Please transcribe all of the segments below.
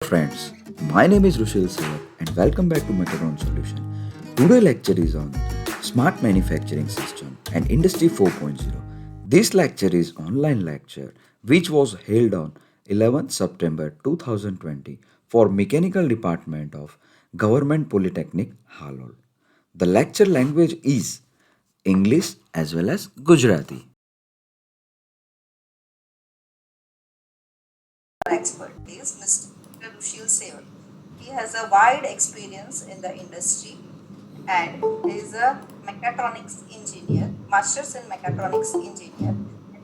Friends, my name is Rushil Sawat and welcome back to Megatron Solution. Today lecture is on Smart Manufacturing System and Industry 4.0. This lecture is online lecture which was held on 11th September 2020 for Mechanical Department of Government Polytechnic Halol. The lecture language is English as well as Gujarati. Expertise, Mr. Rushil Seval. He has a wide experience in the industry and he is a mechatronics engineer, master's in mechatronics engineer,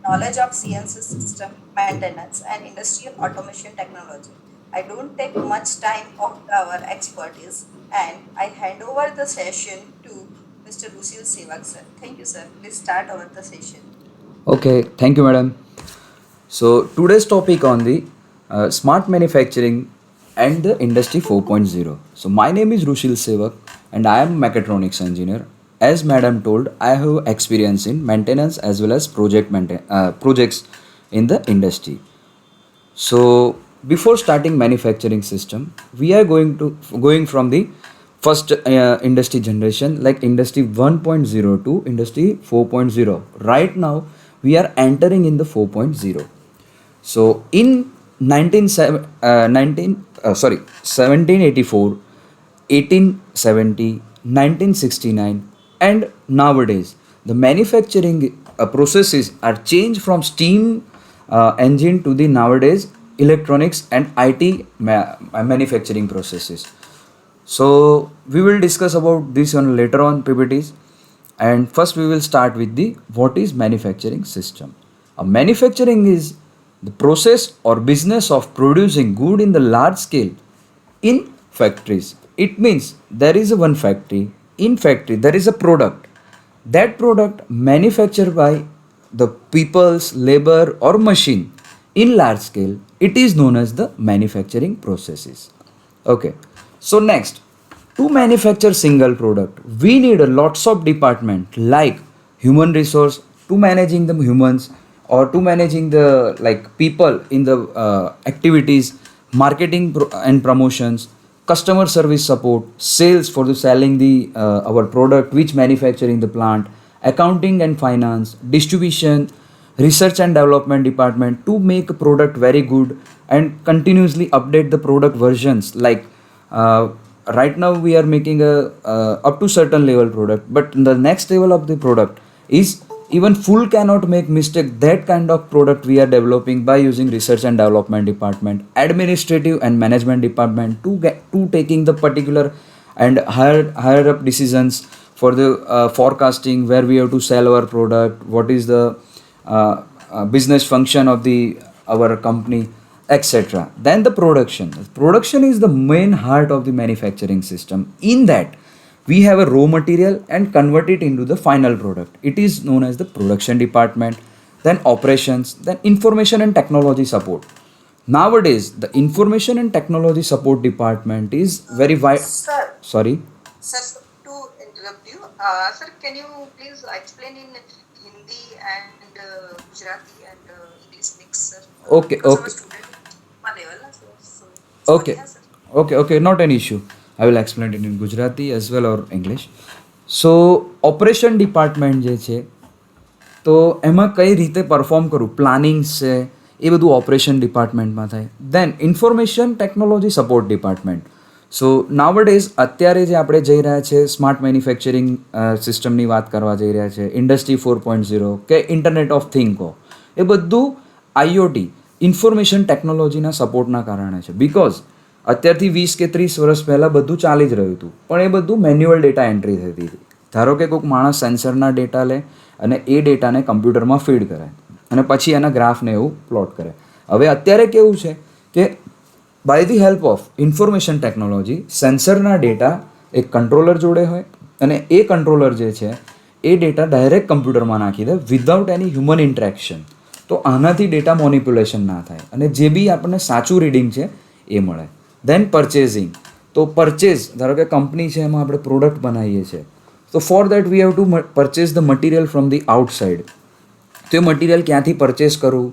knowledge of CNC system maintenance and industrial automation technology. I don't take much time of our expertise and I hand over the session to Mr. Rushil Sevak sir. Thank you sir. Please start over the session. Okay, thank you, madam. So today's topic on the smart manufacturing and the industry 4.0. So my name is Rushil Sevak and I am a mechatronics engineer. As madam told, I have experience in maintenance as well as projects in the industry. So before starting manufacturing system, we are going from the first industry generation like industry 1.0 to industry 4.0. Right now we are entering in the 4.0. So in 1784, 1870, 1969, and nowadays the manufacturing processes are changed from steam engine to the nowadays electronics and IT manufacturing processes. So we will discuss about this on later on PPTs. And first we will start with the what is manufacturing system. A manufacturing is the process or business of producing good in the large scale in factories. It means there is a one factory. In factory there is a product. That product manufactured by the people's labor or machine in large scale. It is known as the manufacturing processes. Okay. So next, to manufacture single product, we need a lots of department like human resource to managing the humans or to managing the like people in the activities, marketing and promotions, customer service support, sales for the selling the our product which manufacturing the plant, accounting and finance, distribution, research and development department to make a product very good and continuously update the product versions like right now we are making a up to certain level product, but the next level of the product is even full cannot make mistake. That kind of product we are developing by using research and development department, administrative and management department to get to taking the particular and higher up decisions for the forecasting where we have to sell our product, what is the business function of the our company, etc. Then the production is the main heart of the manufacturing system. In that we have a raw material and convert it into the final product. It is known as the production department. Then operations, then information and technology support. Nowadays the information and technology support department is very wide. Sir, Sorry. sir, to interrupt you, sir, can you please explain in Hindi and Gujarati and English mix, sir? Okay, Because our okay. student level, so sorry, Okay, sir. okay, not an issue. I will explain it in Gujarati as well or English. So operation department જે છે તો એમાં કઈ રીતે perform કરવું, plannings છે એ બધું operation ડિપાર્ટમેન્ટમાં થાય. દેન ઇન્ફોર્મેશન ટેકનોલોજી સપોર્ટ ડિપાર્ટમેન્ટ. સો નાવડેઝ અત્યારે જે આપણે જઈ રહ્યા છે સ્માર્ટ મેન્યુફેક્ચરિંગ સિસ્ટમની વાત કરવા જઈ રહ્યા છે, ઇન્ડસ્ટ્રી 4.0 કે ઇન્ટરનેટ ઓફ થિંકો, એ બધું આઈઓટી ઇન્ફોર્મેશન ટેકનોલોજીના સપોર્ટના કારણે છે. બિકોઝ અત્યારથી 20 કે 30 વર્ષ પહેલાં બધું ચાલી જ રહ્યું હતું પણ એ બધું મેન્યુઅલ ડેટા એન્ટ્રી થતી હતી. ધારો કે કોઈક માણસ સેન્સરના ડેટા લે અને એ ડેટાને કમ્પ્યુટરમાં ફીડ કરે અને પછી એના ગ્રાફને એવું પ્લોટ કરે. હવે અત્યારે કેવું છે કે by the help of information technology સેન્સરના ડેટા એક કંટ્રોલર જોડે હોય અને એ કંટ્રોલર જે છે એ ડેટા ડાયરેક્ટ કમ્પ્યુટરમાં નાખી દે વિધાઉટ એની હ્યુમન ઇન્ટરેક્શન. તો આનાથી ડેટા મોનિપ્યુલેશન ના થાય અને જે બી આપણને સાચું રીડિંગ છે એ મળે. દેન પરચેઝિંગ. તો પરચેઝ ધારો કે કંપની છે એમાં આપણે પ્રોડક્ટ બનાવીએ છીએ તો for that we have two purchase the material from the outside. તો એ મટીરિયલ ક્યાંથી પરચેસ કરવું,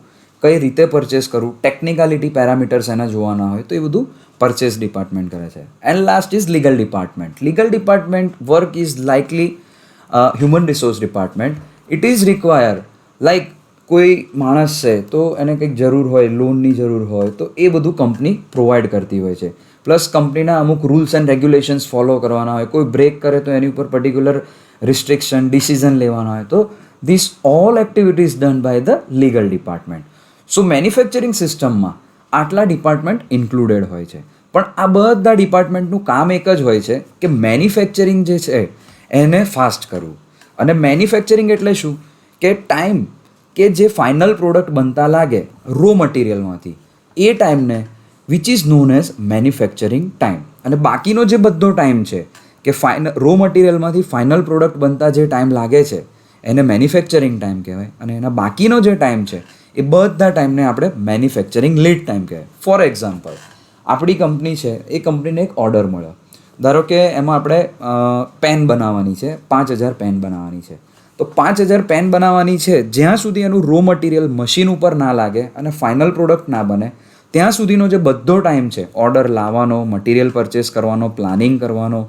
કઈ રીતે પરચેસ કરવું, ટેકનિકાલિટી પેરામીટર્સ એના જોવાના હોય તો એ બધું પરચેસ ડિપાર્ટમેન્ટ કરે છે. And last is legal department. Legal department work is likely human resource department. It is require like કોઈ માણસ છે તો એને કંઈક જરૂર હોય, લોનની જરૂર હોય તો એ બધું કંપની પ્રોવાઈડ કરતી હોય છે. પ્લસ કંપનીના અમુક રૂલ્સ એન્ડ રેગ્યુલેશન્સ ફોલો કરવાના હોય, કોઈ બ્રેક કરે તો એની ઉપર પર્ટિક્યુલર રિસ્ટ્રિક્શન ડિસિઝન લેવાના હોય, તો this all activities done by the legal department. So manufacturing સિસ્ટમમાં આટલા ડિપાર્ટમેન્ટ ઇન્ક્લુડેડ હોય છે. પણ આ બધા ડિપાર્ટમેન્ટનું કામ એક જ હોય છે કે મેન્યુફેક્ચરિંગ જે છે એને ફાસ્ટ કરવું. અને મેન્યુફેક્ચરિંગ એટલે શું કે ટાઈમ કે જે ફાઇનલ પ્રોડક્ટ બનતા લાગે રો મટીરિયલમાંથી, એ ટાઈમને which is known as manufacturing time. અને બાકીનો જે બધો ટાઈમ છે કે રો મટીરિયલમાંથી ફાઇનલ પ્રોડક્ટ બનતા જે ટાઈમ લાગે છે એને મેન્યુફેક્ચરિંગ ટાઈમ કહેવાય. અને એના બાકીનો જે ટાઈમ છે એ બધા ટાઈમને આપણે મેન્યુફેક્ચરિંગ લીડ ટાઈમ કહેવાય. ફોર એક્ઝામ્પલ, આપણી કંપની છે, એ કંપનીને એક ઓર્ડર મળ્યો. ધારો કે એમાં આપણે પેન બનાવવાની છે, 5000 પેન બનાવવાની છે. તો 5000 પેન બનાવવાની છે, જ્યાં સુધી એનું રો મટીરિયલ મશીન ઉપર ના લાગે અને ફાઇનલ પ્રોડક્ટ ના બને ત્યાં સુધીનો જે બધો ટાઈમ છે, ઓર્ડર લાવવાનો, મટીરિયલ પરચેસ કરવાનો, પ્લાનિંગ કરવાનો,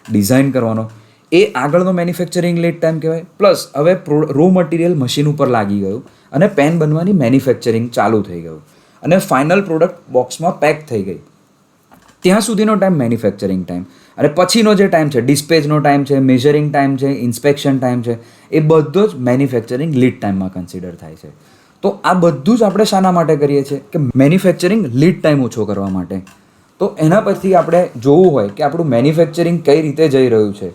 ડિઝાઇન કરવાનો, એ આગળનો મેન્યુફેક્ચરિંગ લીડ ટાઈમ કહેવાય. પ્લસ હવે રો મટીરિયલ મશીન ઉપર લાગી ગયું અને પેન બનવાની મેન્યુફેક્ચરિંગ ચાલુ થઈ ગયું અને ફાઇનલ પ્રોડક્ટ બોક્સમાં પેક થઈ ગઈ, ત્યાં સુધીનો ટાઈમ મેન્યુફેક્ચરિંગ ટાઈમ. અને પછીનો જે ટાઈમ છે, ડિસ્પેચનો ટાઈમ છે, મેઝરિંગ ટાઈમ છે, ઇન્સ્પેક્શન ટાઈમ છે, એ બધો જ મેન્યુફેક્ચરિંગ લીડ ટાઈમમાં કન્સિડર થાય છે. તો આ બધું જ આપણે શાના માટે કરીએ છીએ કે મેન્યુફેક્ચરિંગ લીડ ટાઈમ ઓછો કરવા માટે. તો એના પરથી આપણે જોવું હોય કે આપણું મેન્યુફેક્ચરિંગ કઈ રીતે જઈ રહ્યું છે,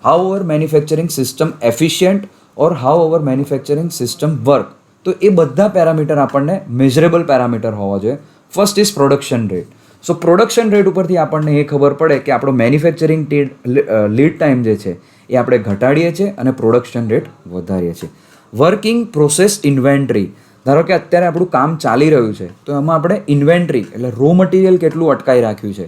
how our manufacturing system efficient or how our manufacturing system work. તો એ બધા પેરામીટર આપણને મેઝરેબલ પેરામીટર હોવા જોઈએ. First is production rate. So production rate ઉપરથી આપણને એ ખબર પડે કે આપણો મેન્યુફેક્ચરિંગ લીડ ટાઈમ જે છે એ આપણે ઘટાડીએ છીએ અને પ્રોડક્શન રેટ વધારીએ છીએ. Working process inventory. ધારો કે અત્યારે આપણું કામ ચાલી રહ્યું છે તો એમાં આપણે ઇન્વેન્ટરી એટલે રો મટીરિયલ કેટલું અટકાઈ રાખ્યું છે.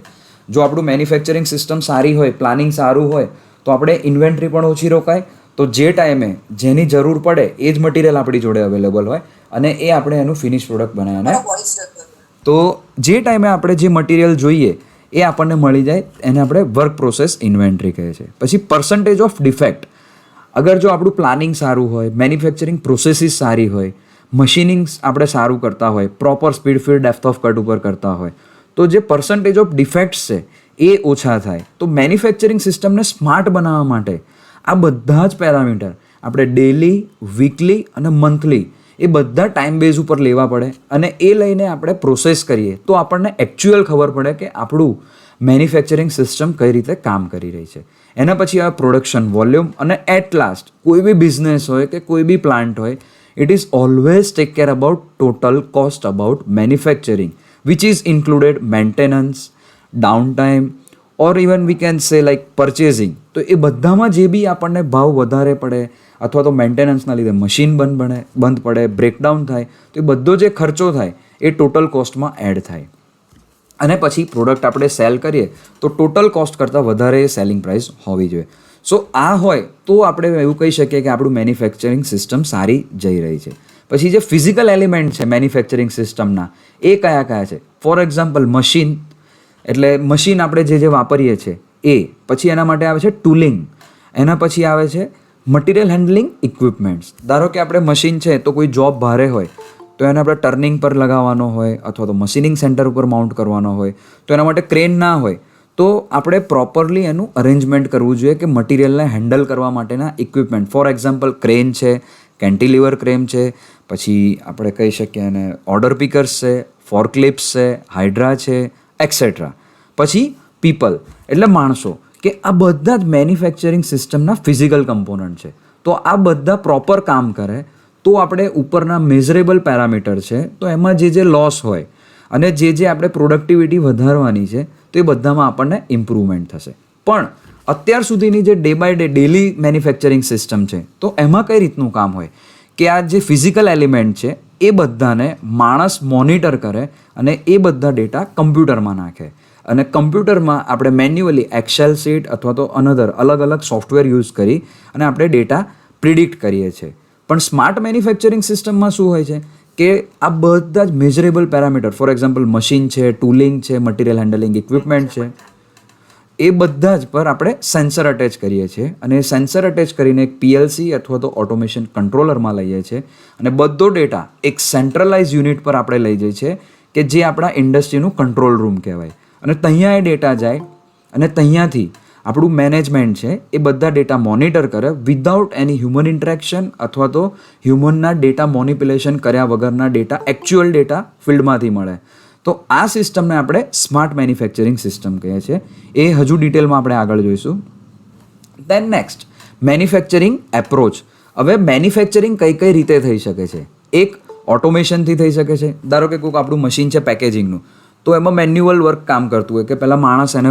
જો આપણું મેન્યુફેક્ચરિંગ સિસ્ટમ સારી હોય, પ્લાનિંગ સારું હોય તો આપણે ઇન્વેન્ટરી પણ ઓછી રોકાય. તો જે ટાઈમે જેની જરૂર પડે એ જ મટીરિયલ આપણી જોડે અવેલેબલ હોય અને એ આપણે એનું ફિનિશ પ્રોડક્ટ બનાવીને, તો જે ટાઈમે આપણે જે મટીરિયલ જોઈએ એ આપણને મળી જાય, એને આપણે વર્ક પ્રોસેસ ઇન્વેન્ટરી કહે છે. પછી પર્સન્ટેજ ઓફ ડિફેક્ટ. અગર જો આપણું પ્લાનિંગ સારું હોય, મેન્યુફેક્ચરિંગ પ્રોસેસીસ સારી હોય, મશીનિંગ આપણે સારું કરતા હોય, proper speed feed depth of cut ઉપર કરતા હોય, તો જે પર્સન્ટેજ ઓફ ડિફેક્ટ્સ છે એ ઓછા થાય. તો મેન્યુફેક્ચરિંગ સિસ્ટમને સ્માર્ટ બનાવવા માટે આ બધા જ પેરામીટર આપણે ડેલી, વીકલી અને મંથલી એ બધા ટાઈમ બેઝ ઉપર લેવા પડે અને એ લઈને આપણે પ્રોસેસ કરીએ તો આપણને એકચ્યુઅલ ખબર પડે કે આપણું મેન્યુફેક્ચરિંગ સિસ્ટમ કઈ રીતે કામ કરી રહી છે. એના પછી આ પ્રોડક્શન વોલ્યુમ અને એટ લાસ્ટ કોઈ બી બિઝનેસ હોય કે કોઈ બી પ્લાન્ટ હોય, it is always take care about total cost about manufacturing, which is included maintenance, downtime or even we can say like purchasing. તો એ બધામાં જે બી આપણને ભાવ વધારે પડે અથવા તો મેન્ટેનન્સના લીધે મશીન બંધ પડે, બ્રેકડાઉન થાય, તો એ બધો જે ખર્ચો થાય એ ટોટલ કોસ્ટમાં એડ થાય. અને પછી પ્રોડક્ટ આપણે સેલ કરીએ તો ટોટલ કોસ્ટ કરતાં વધારે સેલિંગ પ્રાઇસ હોવી જોઈએ. સો આ હોય તો આપણે એવું કહી શકીએ કે આપણું મેન્યુફેક્ચરિંગ સિસ્ટમ સારી જઈ રહી છે. પછી જે ફિઝિકલ એલિમેન્ટ છે મેન્યુફેક્ચરિંગ સિસ્ટમના એ કયા કયા છે? ફોર એક્ઝામ્પલ મશીન, એટલે મશીન આપણે જે વાપરીએ છીએ એ. પછી એના માટે આવે છે ટૂલિંગ. એના પછી આવે છે મટીરિયલ હેન્ડલિંગ ઇક્વિપમેન્ટ્સ. ધારો કે આપણે મશીન છે તો કોઈ જોબ ભારે હોય તો એને આપણે ટર્નિંગ પર લગાવવાનો હોય અથવા તો મશીનિંગ સેન્ટર ઉપર માઉન્ટ કરવાનો હોય, તો એના માટે ક્રેન ના હોય તો આપણે પ્રોપરલી એનું અરેન્જમેન્ટ કરવું જોઈએ કે મટીરિયલને હેન્ડલ કરવા માટેના ઇક્વિપમેન્ટ. ફોર એક્ઝામ્પલ ક્રેન છે, કેન્ટિલીવર ક્રેન છે, પછી આપણે કહી શકીએ એને ઓર્ડર પિકર્સ છે, ફોર્કલિફ્ટ્સ છે, હાઇડ્રા છે, એક્સેટ્રા. પછી પીપલ એટલે માણસો, કે આ બધા જ મેન્યુફેક્ચરિંગ સિસ્ટમના ફિઝિકલ કમ્પોનન્ટ છે. તો આ બધા પ્રોપર કામ કરે તો આપણે ઉપરના મેઝરેબલ પેરામીટર છે તો એમાં જે લોસ હોય અને જે આપણે પ્રોડક્ટિવિટી વધારવાની છે તો એ બધામાં આપણને ઇમ્પ્રુવમેન્ટ થશે. પણ અત્યાર સુધીની જે day by day daily manufacturing system છે તો એમાં કઈ રીતનું કામ હોય કે આ જે ફિઝિકલ એલિમેન્ટ છે એ બધાને માણસ મોનિટર કરે અને એ બધા ડેટા કમ્પ્યુટરમાં નાખે અને કમ્પ્યુટરમાં આપણે મેન્યુઅલી એક્સેલ શીટ અથવા તો અલગ અલગ સોફ્ટવેર યુઝ કરી અને આપણે ડેટા પ્રિડિક્ટ કરીએ છીએ. પણ સ્માર્ટ મેન્યુફેક્ચરિંગ સિસ્ટમમાં શું હોય છે કે આ બધા જ મેઝરેબલ પેરામીટર, ફોર એક્ઝામ્પલ મશીન છે, ટૂલિંગ છે, મટીરિયલ હેન્ડલિંગ ઇક્વિપમેન્ટ છે, એ બધા જ પર આપણે સેન્સર અટેચ કરીએ છીએ અને સેન્સર અટેચ કરીને એક પીએલસી અથવા તો ઓટોમેશન કંટ્રોલરમાં લઈએ છીએ અને બધો ડેટા એક સેન્ટ્રલાઇઝ યુનિટ પર આપણે લઈ જઈએ છીએ કે જે આપણા ઇન્ડસ્ટ્રીનું કંટ્રોલ રૂમ કહેવાય અને ત્યાં એ ડેટા જાય અને ત્યાંથી આપણું મેનેજમેન્ટ છે એ બધા ડેટા મોનિટર કરે વિધાઉટ એની હ્યુમન ઇન્ટરેક્શન અથવા તો હ્યુમનના ડેટા મોનિપ્યુલેશન કર્યા વગરના ડેટા એકચ્યુઅલ ડેટા ફિલ્ડમાંથી મળે. તો આ સિસ્ટમને આપણે સ્માર્ટ મેન્યુફેક્ચરિંગ સિસ્ટમ કહીએ છીએ. એ હજુ ડિટેલમાં આપણે આગળ જોઈશું. દેન નેક્સ્ટ મેન્યુફેક્ચરિંગ એપ્રોચ. હવે મેન્યુફેક્ચરિંગ કઈ કઈ રીતે થઈ શકે છે? એક ઓટોમેશનથી થઈ શકે છે. ધારો કે કોઈક આપણું મશીન છે પેકેજિંગનું, તો એમાં મેન્યુઅલ વર્ક કામ કરતું હોય કે પહેલાં માણસ એને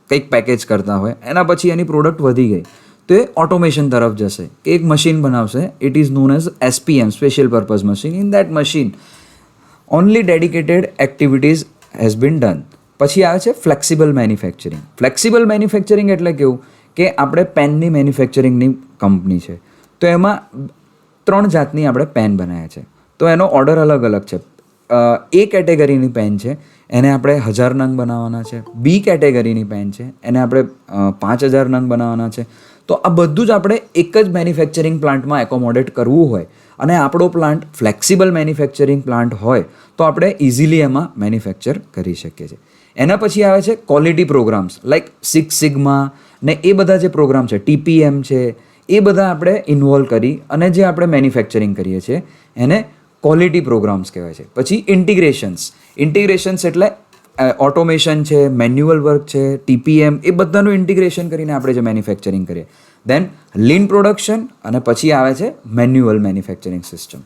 કંઈક પેકેજ કરતા હોય, એના પછી એની પ્રોડક્ટ વધી ગઈ તો એ ઓટોમેશન તરફ જશે કે એક મશીન બનાવશે. It is known as SPM, special purpose machine. In that machine only dedicated activities has been done. પછી આવે છે ફ્લેક્સિબલ મેન્યુફેક્ચરિંગ. ફ્લેક્સિબલ મેન્યુફેક્ચરિંગ એટલે કેવું કે આપણે પેનની મેન્યુફેક્ચરિંગની કંપની છે તો એમાં 3 જાતની આપણે પેન બનાવ્યા છે, તો એનો ઓર્ડર અલગ અલગ છે. એ કેટેગરીની પેન છે એને આપણે 1000 નંગ બનાવવાના છે. બી કેટેગરીની પેન છે એને આપણે 5000 નંગ બનાવવાના છે. તો આ બધું જ આપણે એક જ મેન્યુફેક્ચરિંગ પ્લાન્ટમાં એકોમોડેટ કરવું હોય અને આપણો પ્લાન્ટ ફ્લેક્સિબલ મેન્યુફેક્ચરિંગ પ્લાન્ટ હોય તો આપણે ઇઝીલી એમાં મેન્યુફેક્ચર કરી શકીએ છીએ. એના પછી આવે છે ક્વોલિટી પ્રોગ્રામ્સ લાઈક 6 સિગ્મા ને એ બધા જે પ્રોગ્રામ છે, TPM છે, એ બધા આપણે ઇન્વોલ્વ કરી અને જે આપણે મેન્યુફેક્ચરિંગ કરીએ છીએ એને ક્વોલિટી પ્રોગ્રામ્સ કહેવાય છે. પછી ઇન્ટિગ્રેશન્સ એટલે ઓટોમેશન છે, મેન્યુઅલ વર્ક છે, TPM, એ બધાનું ઇન્ટિગ્રેશન કરીને આપણે જે મેન્યુફેક્ચરિંગ કરીએ. દેન લીન પ્રોડક્શન અને પછી આવે છે મેન્યુઅલ મેન્યુફેક્ચરિંગ સિસ્ટમ.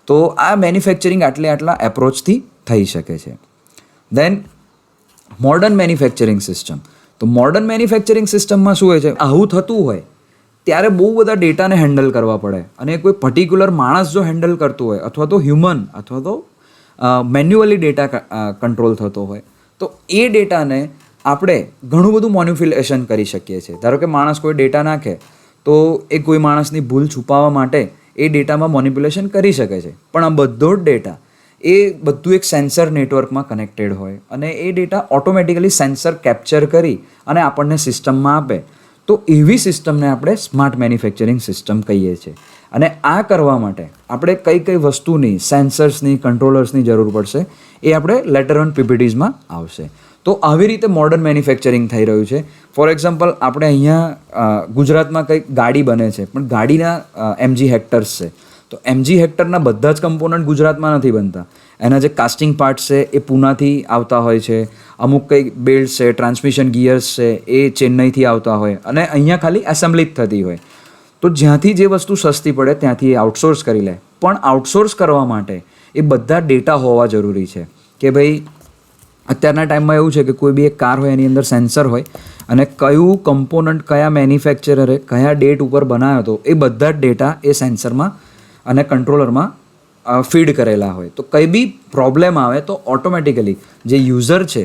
તો આ મેન્યુફેક્ચરિંગ આટલા એપ્રોચથી થઈ શકે છે. દેન મોડર્ન મેન્યુફેક્ચરિંગ સિસ્ટમ. તો મોડર્ન મેન્યુફેક્ચરિંગ સિસ્ટમમાં શું હોય છે, આવું થતું હોય ત્યારે બહુ બધા ડેટાને હેન્ડલ કરવા પડે અને કોઈ પર્ટિક્યુલર માણસ જો હેન્ડલ કરતો હોય અથવા તો હ્યુમન અથવા તો મેન્યુઅલી ડેટા કંટ્રોલ થતો હોય તો એ ડેટાને આપણે ઘણું બધું મોનિપ્યુલેશન કરી શકીએ છીએ. ધારો કે માણસ કોઈ ડેટા નાખે તો એ કોઈ માણસની ભૂલ છુપાવવા માટે એ ડેટામાં મોનિપ્યુલેશન કરી શકે છે. પણ આ બધો જ ડેટા એ બધું એક સેન્સર નેટવર્કમાં કનેક્ટેડ હોય અને એ ડેટા ઓટોમેટિકલી સેન્સર કેપ્ચર કરી અને આપણને સિસ્ટમમાં આપે. તો એવી સિસ્ટમને આપણે સ્માર્ટ મેન્યુફેક્ચરિંગ સિસ્ટમ કહીએ છીએ. અને આ કરવા માટે આપણે કઈ કઈ વસ્તુની, સેન્સર્સની, કંટ્રોલર્સની જરૂર પડશે એ આપણે લેટર ઓન PPTsમાં આવશે. તો આવી રીતે મોડર્ન મેન્યુફેક્ચરિંગ થઈ રહ્યું છે. ફોર એક્ઝામ્પલ આપણે અહીંયા ગુજરાતમાં કંઈક ગાડી બને છે પણ ગાડીના MG હેક્ટર્સ છે. તો MG હેક્ટરના બધા જ કમ્પોનન્ટ ગુજરાતમાં નથી બનતા. એના જે કાસ્ટિંગ પાર્ટ્સ છે એ પૂનાથી આવતા હોય છે. અમુક કંઈક બેલ્ટ છે, ટ્રાન્સમિશન ગિયર્સ છે એ ચેન્નઈથી આવતા હોય અને અહીંયા ખાલી એસેમ્બલી જ થતી હોય. તો જ્યાંથી જે વસ્તુ સસ્તી પડે ત્યાંથી એ આઉટસોર્સ કરી લે. પણ આઉટસોર્સ કરવા માટે એ બધા ડેટા હોવા જરૂરી છે કે ભાઈ અત્યારના ટાઈમમાં એવું છે કે કોઈ બી એક કાર હોય એની અંદર સેન્સર હોય અને કયું કમ્પોનન્ટ કયા મેન્યુફેક્ચરરે કયા ડેટ ઉપર બનાવ્યો હતો એ બધા જ ડેટા એ સેન્સરમાં અને કંટ્રોલરમાં ફીડ કરેલા હોય. તો કંઈ બી પ્રોબ્લેમ આવે તો ઓટોમેટિકલી જે યુઝર છે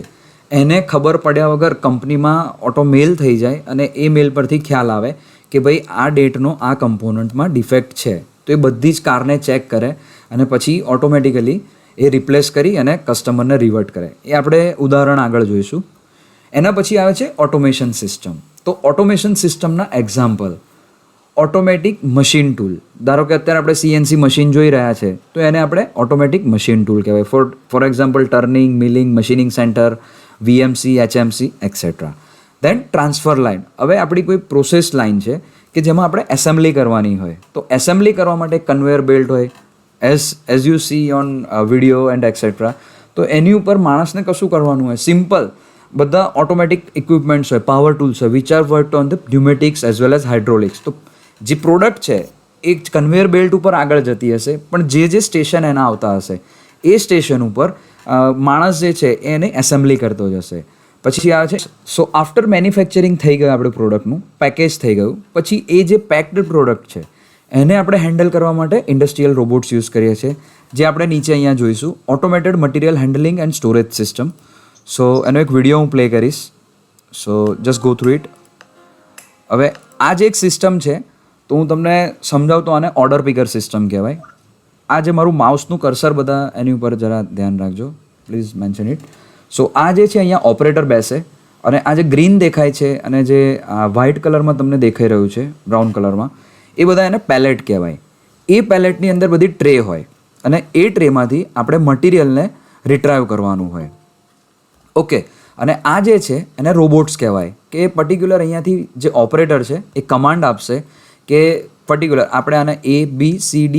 એને ખબર પડ્યા વગર કંપનીમાં ઓટો મેલ થઈ જાય અને એ મેલ પરથી ખ્યાલ આવે કે ભાઈ આ ડેટનો આ કમ્પોનન્ટમાં ડિફેક્ટ છે. તો એ બધી જ કારને ચેક કરે અને પછી ઓટોમેટિકલી એ રિપ્લેસ કરી અને કસ્ટમરને રિવર્ટ કરે. એ આપણે ઉદાહરણ આગળ જોઈશું. એના પછી આવે છે ઓટોમેશન સિસ્ટમ. તો ઓટોમેશન સિસ્ટમના એક્ઝામ્પલ ઓટોમેટિક મશીન ટૂલ. ધારો કે અત્યારે આપણે CNC મશીન જોઈ રહ્યા છે તો એને આપણે ઓટોમેટિક મશીન ટૂલ કહેવાય. For example turning, milling, machining center, VMC, HMC etcetera. Then transfer line. હવે આપણી કોઈ પ્રોસેસ લાઇન છે કે જેમાં આપણે એસેમ્બલી કરવાની હોય તો એસેમ્બલી કરવા માટે કન્વેયર બેલ્ટ હોય as you see on video and etcetera. તો એની ઉપર માણસને કશું કરવાનું હોય, સિમ્પલ બધા ઓટોમેટિક ઇક્વિપમેન્ટ્સ હોય, પાવર ટૂલ્સ હોય which are worked on the pneumatics as well as hydraulics. તો જે પ્રોડક્ટ છે એ કન્વેયર બેલ્ટ ઉપર આગળ જતી હશે પણ જે સ્ટેશન એના આવતા હશે એ સ્ટેશન ઉપર માણસ જે છે એને એસેમ્બલી કરતો જશે. પછી આવે છે સો આફ્ટર મેન્યુફેક્ચરિંગ થઈ ગયું આપણે પ્રોડક્ટનું, પેકેજ થઈ ગયું, પછી એ જે પેક્ડ પ્રોડક્ટ છે એને આપણે હેન્ડલ કરવા માટે ઇન્ડસ્ટ્રીયલ રોબોટ્સ યુઝ કરીએ છીએ જે આપણે નીચે અહીંયા જોઈશું. Automated material handling and storage system. So એનો એક વિડીયો હું પ્લે કરીશ. So just go through it. હવે આ જે એક સિસ્ટમ છે તો હું તમને સમજાવતો આને ઓર્ડર પિકર સિસ્ટમ કહેવાય. આ જે મારું માઉસનું કર્સર બધા એની ઉપર જરા ધ્યાન રાખજો, પ્લીઝ મેન્શન ઇટ. સો આ જે છે અહીંયા ઓપરેટર બેસે, અને આ જે ગ્રીન દેખાય છે અને જે વ્હાઇટ કલરમાં તમને દેખાઈ રહ્યું છે બ્રાઉન કલરમાં, એ બધા એને પેલેટ કહેવાય. એ પેલેટની અંદર બધી ટ્રે હોય અને એ ટ્રેમાંથી આપણે મટીરિયલને રિટ્રાઈવ કરવાનું હોય. ઓકે, અને આ જે છે એને રોબોટ્સ કહેવાય, કે એ પર્ટિક્યુલર અહીંયાથી જે ઓપરેટર છે એ કમાન્ડ આપશે કે પર્ટિક્યુલર આપણે આને ABCD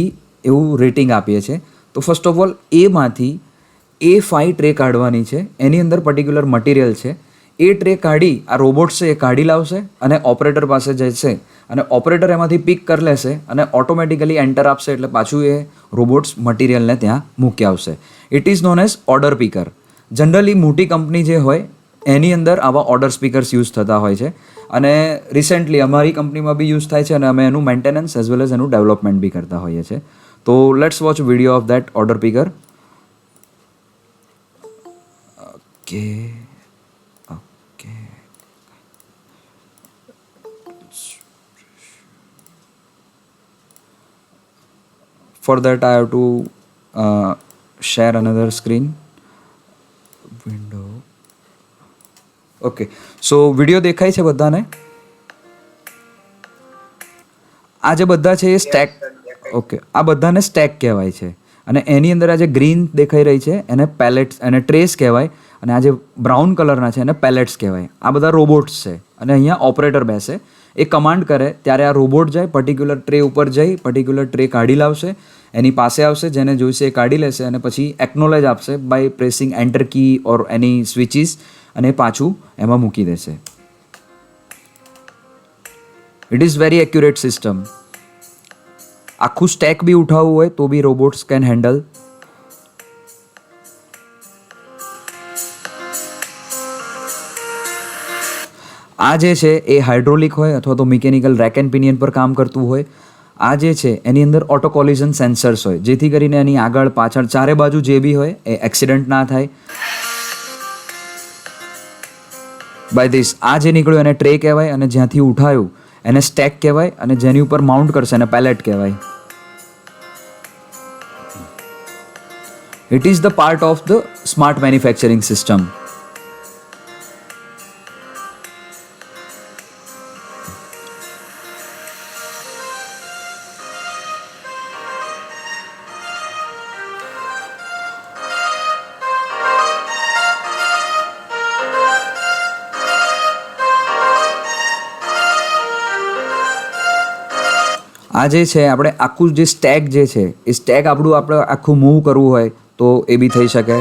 એવું રેટિંગ આપીએ છીએ. તો ફર્સ્ટ ઓફ ઓલ એમાંથી A5 ટ્રે કાઢવાની છે, એની અંદર પર્ટિક્યુલર મટીરિયલ છે. એ ટ્રે કાઢી આ રોબોટ્સ છે એ કાઢી લાવશે અને ઓપરેટર પાસે જશે અને ઓપરેટર એમાંથી પિક કરી લેશે અને ઓટોમેટિકલી એન્ટર આપશે એટલે પાછું એ રોબોટ્સ મટીરિયલને ત્યાં મૂકી આવશે. It is known as order picker. Generally મોટી કંપની જે હોય એની અંદર આવા ઓર્ડર સ્પીકર્સ યુઝ થતા હોય છે, અને રિસેન્ટલી અમારી કંપનીમાં બી યુઝ થાય છે અને અમે એનું મેન્ટેનન્સ એઝ વેલ એઝ એનું ડેવલપમેન્ટ બી કરતા હોઈએ છીએ. તો let's watch video of that order picker. Okay okay, for that I have to share another screen window. Okay, so video દેખાય છે બધાને? આ જે બધા છે એ સ્ટેક, ઓકે, આ બધાને સ્ટેક કહેવાય છે. અને એની અંદર આ જે ગ્રીન દેખાઈ રહી છે એને પેલેટ્સ અને ટ્રેસ કહેવાય, અને આ જે બ્રાઉન કલરના છે એને પેલેટ્સ કહેવાય. આ બધા રોબોટ્સ છે અને અહીંયા ઓપરેટર બેસે, એ કમાન્ડ કરે ત્યારે આ રોબોટ જાય પર્ટિક્યુલર ટ્રે ઉપર જઈ પર્ટિક્યુલર ટ્રે કાઢી લાવશે, એની પાસે આવશે, જેને જોઈશે એ કાઢી લેશે અને પછી એકનોલેજ આપશે બાય પ્રેસિંગ એન્ટર કી ઓર એની સ્વિચીસ, અને પાછું એમાં મૂકી દેશે. It is very accurate system. આખું સ્ટેક બી ઉઠાવવું હોય તો બી રોબોટ્સ કેન હેન્ડલ. આ જે છે એ હાઇડ્રોલિક હોય અથવા તો મિકેનિકલ રેક એન્ડ પિનિયન પર કામ કરતું હોય. આ જે છે એની અંદર ઓટો કોલિઝન સેન્સર્સ હોય, જેથી કરીને એની આગળ પાછળ ચારે બાજુ જે બી હોય એ એક્સિડન્ટ ના થાય. બાય ધીસ આ જે નીકળ્યું એને ટ્રે કહેવાય, અને જ્યાંથી ઉઠાયું એને સ્ટેક કહેવાય, અને જેની ઉપર માઉન્ટ કરશે એને પેલેટ કહેવાય. It is the part of the smart manufacturing system. આ જે છે આપણે આખું જે સ્ટેક જે છે એ સ્ટેક આપણું આપણે આખું મૂવ કરવું હોય તો એ બી થઈ શકે.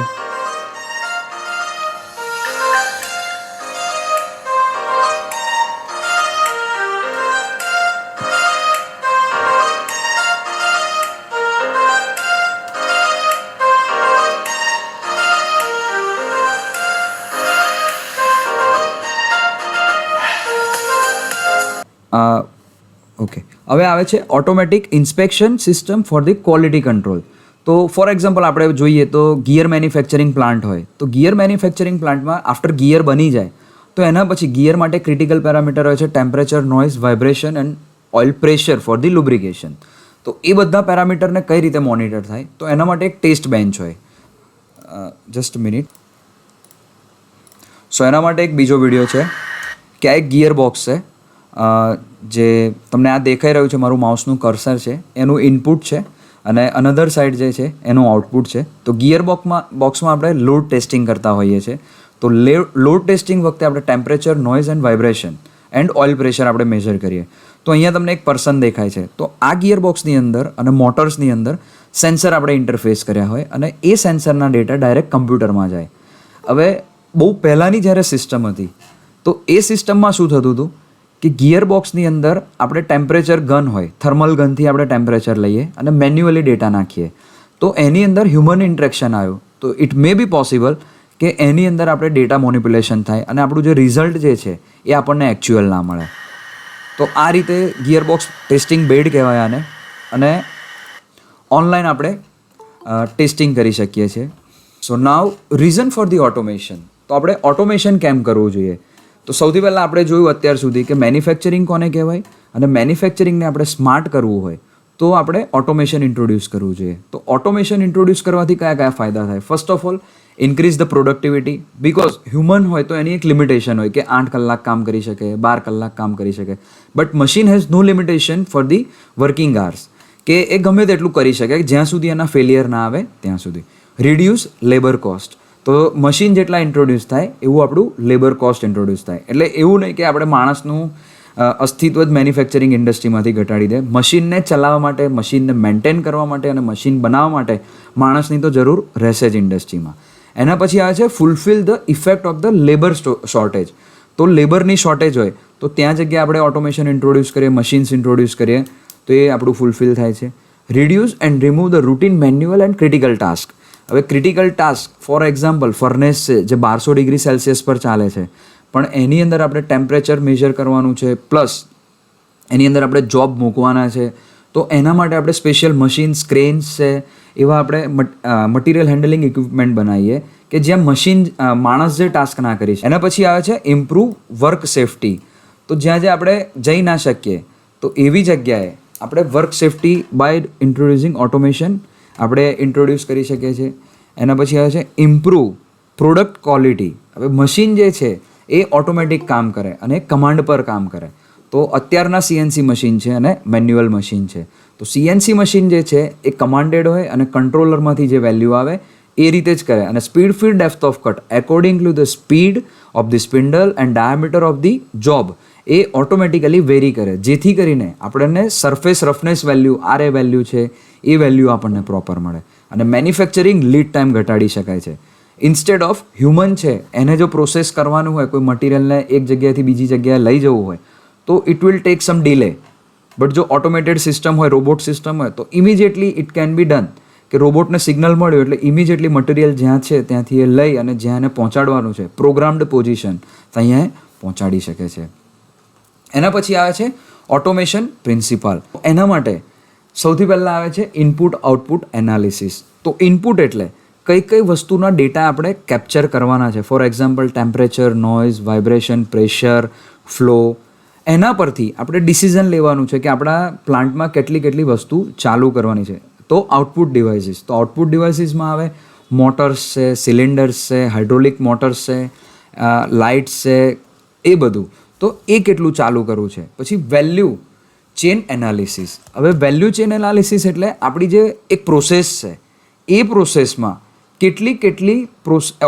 ઓકે, હવે આવે છે automatic inspection system for the quality control. તો ફોર એક્ઝામ્પલ આપણે જોઈએ તો ગિયર મેન્યુફેક્ચરિંગ પ્લાન્ટ હોય, તો ગિયર મેન્યુફેક્ચરિંગ પ્લાન્ટમાં આફ્ટર ગિયર બની જાય તો એના પછી ગિયર માટે ક્રિટિકલ પેરામીટર હોય છે temperature, noise, vibration and oil pressure for the lubrication. તો એ બધા પેરામીટરને કઈ રીતે મોનિટર થાય તો એના માટે એક ટેસ્ટ બેન્ચ હોય. Just minute. સો એના માટે એક બીજો વિડીયો છે કે આ એક ગિયર બોક્સ છે, જે તમને આ દેખાઈ રહ્યું છે મારું માઉસનું કર્સર છે, એનું ઇનપુટ છે અને અનધર સાઇડ જે છે એનું આઉટપુટ છે. તો ગિયર બોક્સમાં આપણે લોડ ટેસ્ટિંગ કરતા હોઈએ છીએ. તો લોડ ટેસ્ટિંગ વખતે આપણે temperature, noise and vibration and oil pressure આપણે મેઝર કરીએ. તો અહીંયા તમને એક પર્સન દેખાય છે. તો આ ગિયર બોક્સની અંદર અને મોટર્સની અંદર સેન્સર આપણે ઇન્ટરફેસ કર્યા હોય અને એ સેન્સરના ડેટા ડાયરેક્ટ કમ્પ્યુટરમાં જાય. હવે બહુ પહેલાંની જ્યારે સિસ્ટમ હતી તો એ સિસ્ટમમાં શું થતું હતું કે ગિયર બોક્સની અંદર આપણે ટેમ્પરેચર ગન હોય, થર્મલ ગનથી આપણે ટેમ્પરેચર લઈએ અને મેન્યુઅલી ડેટા નાખીએ. તો એની અંદર હ્યુમન ઇન્ટરેક્શન આવ્યું તો ઇટ મે બી પોસિબલ કે એની અંદર આપણે ડેટા મોનિપ્યુલેશન થાય અને આપણું જે રિઝલ્ટ જે છે એ આપણને એકચ્યુઅલ ના મળે. તો આ રીતે ગિયર બોક્સ ટેસ્ટિંગ બેડ કહેવાય આને, અને ઓનલાઈન આપણે ટેસ્ટિંગ કરી શકીએ છીએ. સો નાવ રીઝન ફોર ધી ઓટોમેશન. તો આપણે ઓટોમેશન કેમ કરવું જોઈએ? તો સૌથી પહેલાં આપણે જોયું અત્યાર સુધી કે મેન્યુફેક્ચરિંગ કોને કહેવાય, અને મેન્યુફેક્ચરિંગને આપણે સ્માર્ટ કરવું હોય તો આપણે ઓટોમેશન ઇન્ટ્રોડ્યુસ કરવું જોઈએ. તો ઓટોમેશન ઇન્ટ્રોડ્યુસ કરવાથી કયા કયા ફાયદા થાય? First of all, increase the productivity, because human હોય તો એની એક લિમિટેશન હોય કે 8 કલાક કામ કરી શકે, 12 કલાક કામ કરી શકે, but machine has no limitation for the working hours, કે એ ગમે તેટલું કરી શકે જ્યાં સુધી એના ફેલિયર ના આવે ત્યાં સુધી. રિડ્યુસ લેબર કોસ્ટ, તો મશીન જેટલા ઇન્ટ્રોડ્યુસ થાય એવું આપણું લેબર કોસ્ટ ઇન્ટ્રોડ્યુસ થાય. એટલે એવું નહીં કે આપણે માણસનું અસ્તિત્વ જ મેન્યુફેક્ચરિંગ ઇન્ડસ્ટ્રીમાંથી ઘટાડી દે. મશીનને ચલાવવા માટે, મશીનને મેન્ટેન કરવા માટે અને મશીન બનાવવા માટે માણસની તો જરૂર રહેશે જ ઇન્ડસ્ટ્રીમાં. એના પછી આવે છે fulfil the effect of the labour shortage. તો લેબરની શોર્ટેજ હોય તો ત્યાં જગ્યાએ આપણે ઓટોમેશન ઇન્ટ્રોડ્યુસ કરીએ, મશીન્સ ઇન્ટ્રોડ્યુસ કરીએ તો એ આપણું ફૂલફિલ થાય છે. Reduce and remove the routine manual and critical task. હવે critical task for example furnace છે જે 1200 પર ચાલે છે, પણ એની અંદર આપણે ટેમ્પરેચર મેજર કરવાનું છે, પ્લસ એની અંદર આપણે જોબ મૂકવાના છે, તો એના માટે આપણે સ્પેશિયલ મશીન્સ, ક્રેન્સ છે, એવા આપણે મટીરિયલ હેન્ડલિંગ ઇક્વિપમેન્ટ બનાવીએ કે જ્યાં મશીન માણસ જે ટાસ્ક ના કરી શકે. એના પછી આવે છે ઇમ્પ્રૂવ વર્ક સેફટી. તો જ્યાં આપણે જઈ ના શકીએ તો એવી જગ્યાએ આપણે work safety by introducing automation આપણે ઇન્ટ્રોડ્યુસ કરી શકીએ છીએ. એના પછી આવે છે ઇમ્પ્રૂવ પ્રોડક્ટ ક્વોલિટી. હવે મશીન જે છે એ ઓટોમેટિક કામ કરે અને કમાન્ડ પર કામ કરે. તો અત્યારના સીએનસી મશીન છે અને મેન્યુઅલ મશીન છે. તો સીએનસી મશીન જે છે એ કમાન્ડેડ હોય અને કંટ્રોલરમાંથી જે વેલ્યુ આવે એ રીતે જ કરે, અને speed feed depth of cut according to the speed of the spindle and diameter of the job A automatically very કરે, જેથી કરીને આપણને સરફેસ રફનેસ વેલ્યુ, આર એ વેલ્યુ છે એ વેલ્યુ આપણને પ્રોપર મળે અને મેન્યુફેક્ચરિંગ લીડ ટાઈમ ઘટાડી શકાય છે. ઇન્સ્ટેડ ઓફ હ્યુમન છે એને જો પ્રોસેસ કરવાનું હોય, કોઈ મટીરિયલને એક જગ્યાએથી બીજી જગ્યાએ લઈ જવું હોય તો it will take sum delay. But જો ઓટોમેટેડ સિસ્ટમ હોય, રોબોટ સિસ્ટમ હોય તો immediately it can be done, કે રોબોટને સિગ્નલ મળ્યું એટલે ઇમિજિએટલી મટીરિયલ જ્યાં છે ત્યાંથી એ લઈ અને જ્યાં એને પહોંચાડવાનું છે પ્રોગ્રામ્ડ પોઝિશન ત્યાં પહોંચાડી શકે છે. એના પછી આવે છે ઓટોમેશન પ્રિન્સિપાલ. એના માટે સૌથી પહેલાં આવે છે ઇનપુટ આઉટપુટ એનાલિસિસ. તો ઇનપુટ એટલે કઈ કઈ વસ્તુના ડેટા આપણે કેપ્ચર કરવાના છે. For example temperature, noise, vibration, pressure, flow. એના પરથી આપણે ડિસિઝન લેવાનું છે કે આપણા પ્લાન્ટમાં કેટલી વસ્તુ ચાલુ કરવાની છે. તો આઉટપુટ ડિવાઇસીસ. તો આઉટપુટ ડિવાઇસીસમાં આવે મોટર્સ છે, સિલિન્ડર્સ છે, હાઇડ્રોલિક મોટર્સ છે, લાઇટ્સ છે, એ બધું. તો એ કેટલું ચાલુ કરવું છે. પછી વેલ્યુ ચેન એનાલિસિસ. હવે વેલ્યુ ચેન એનાલિસિસ એટલે આપણી જે એક પ્રોસેસ છે એ પ્રોસેસમાં કેટલી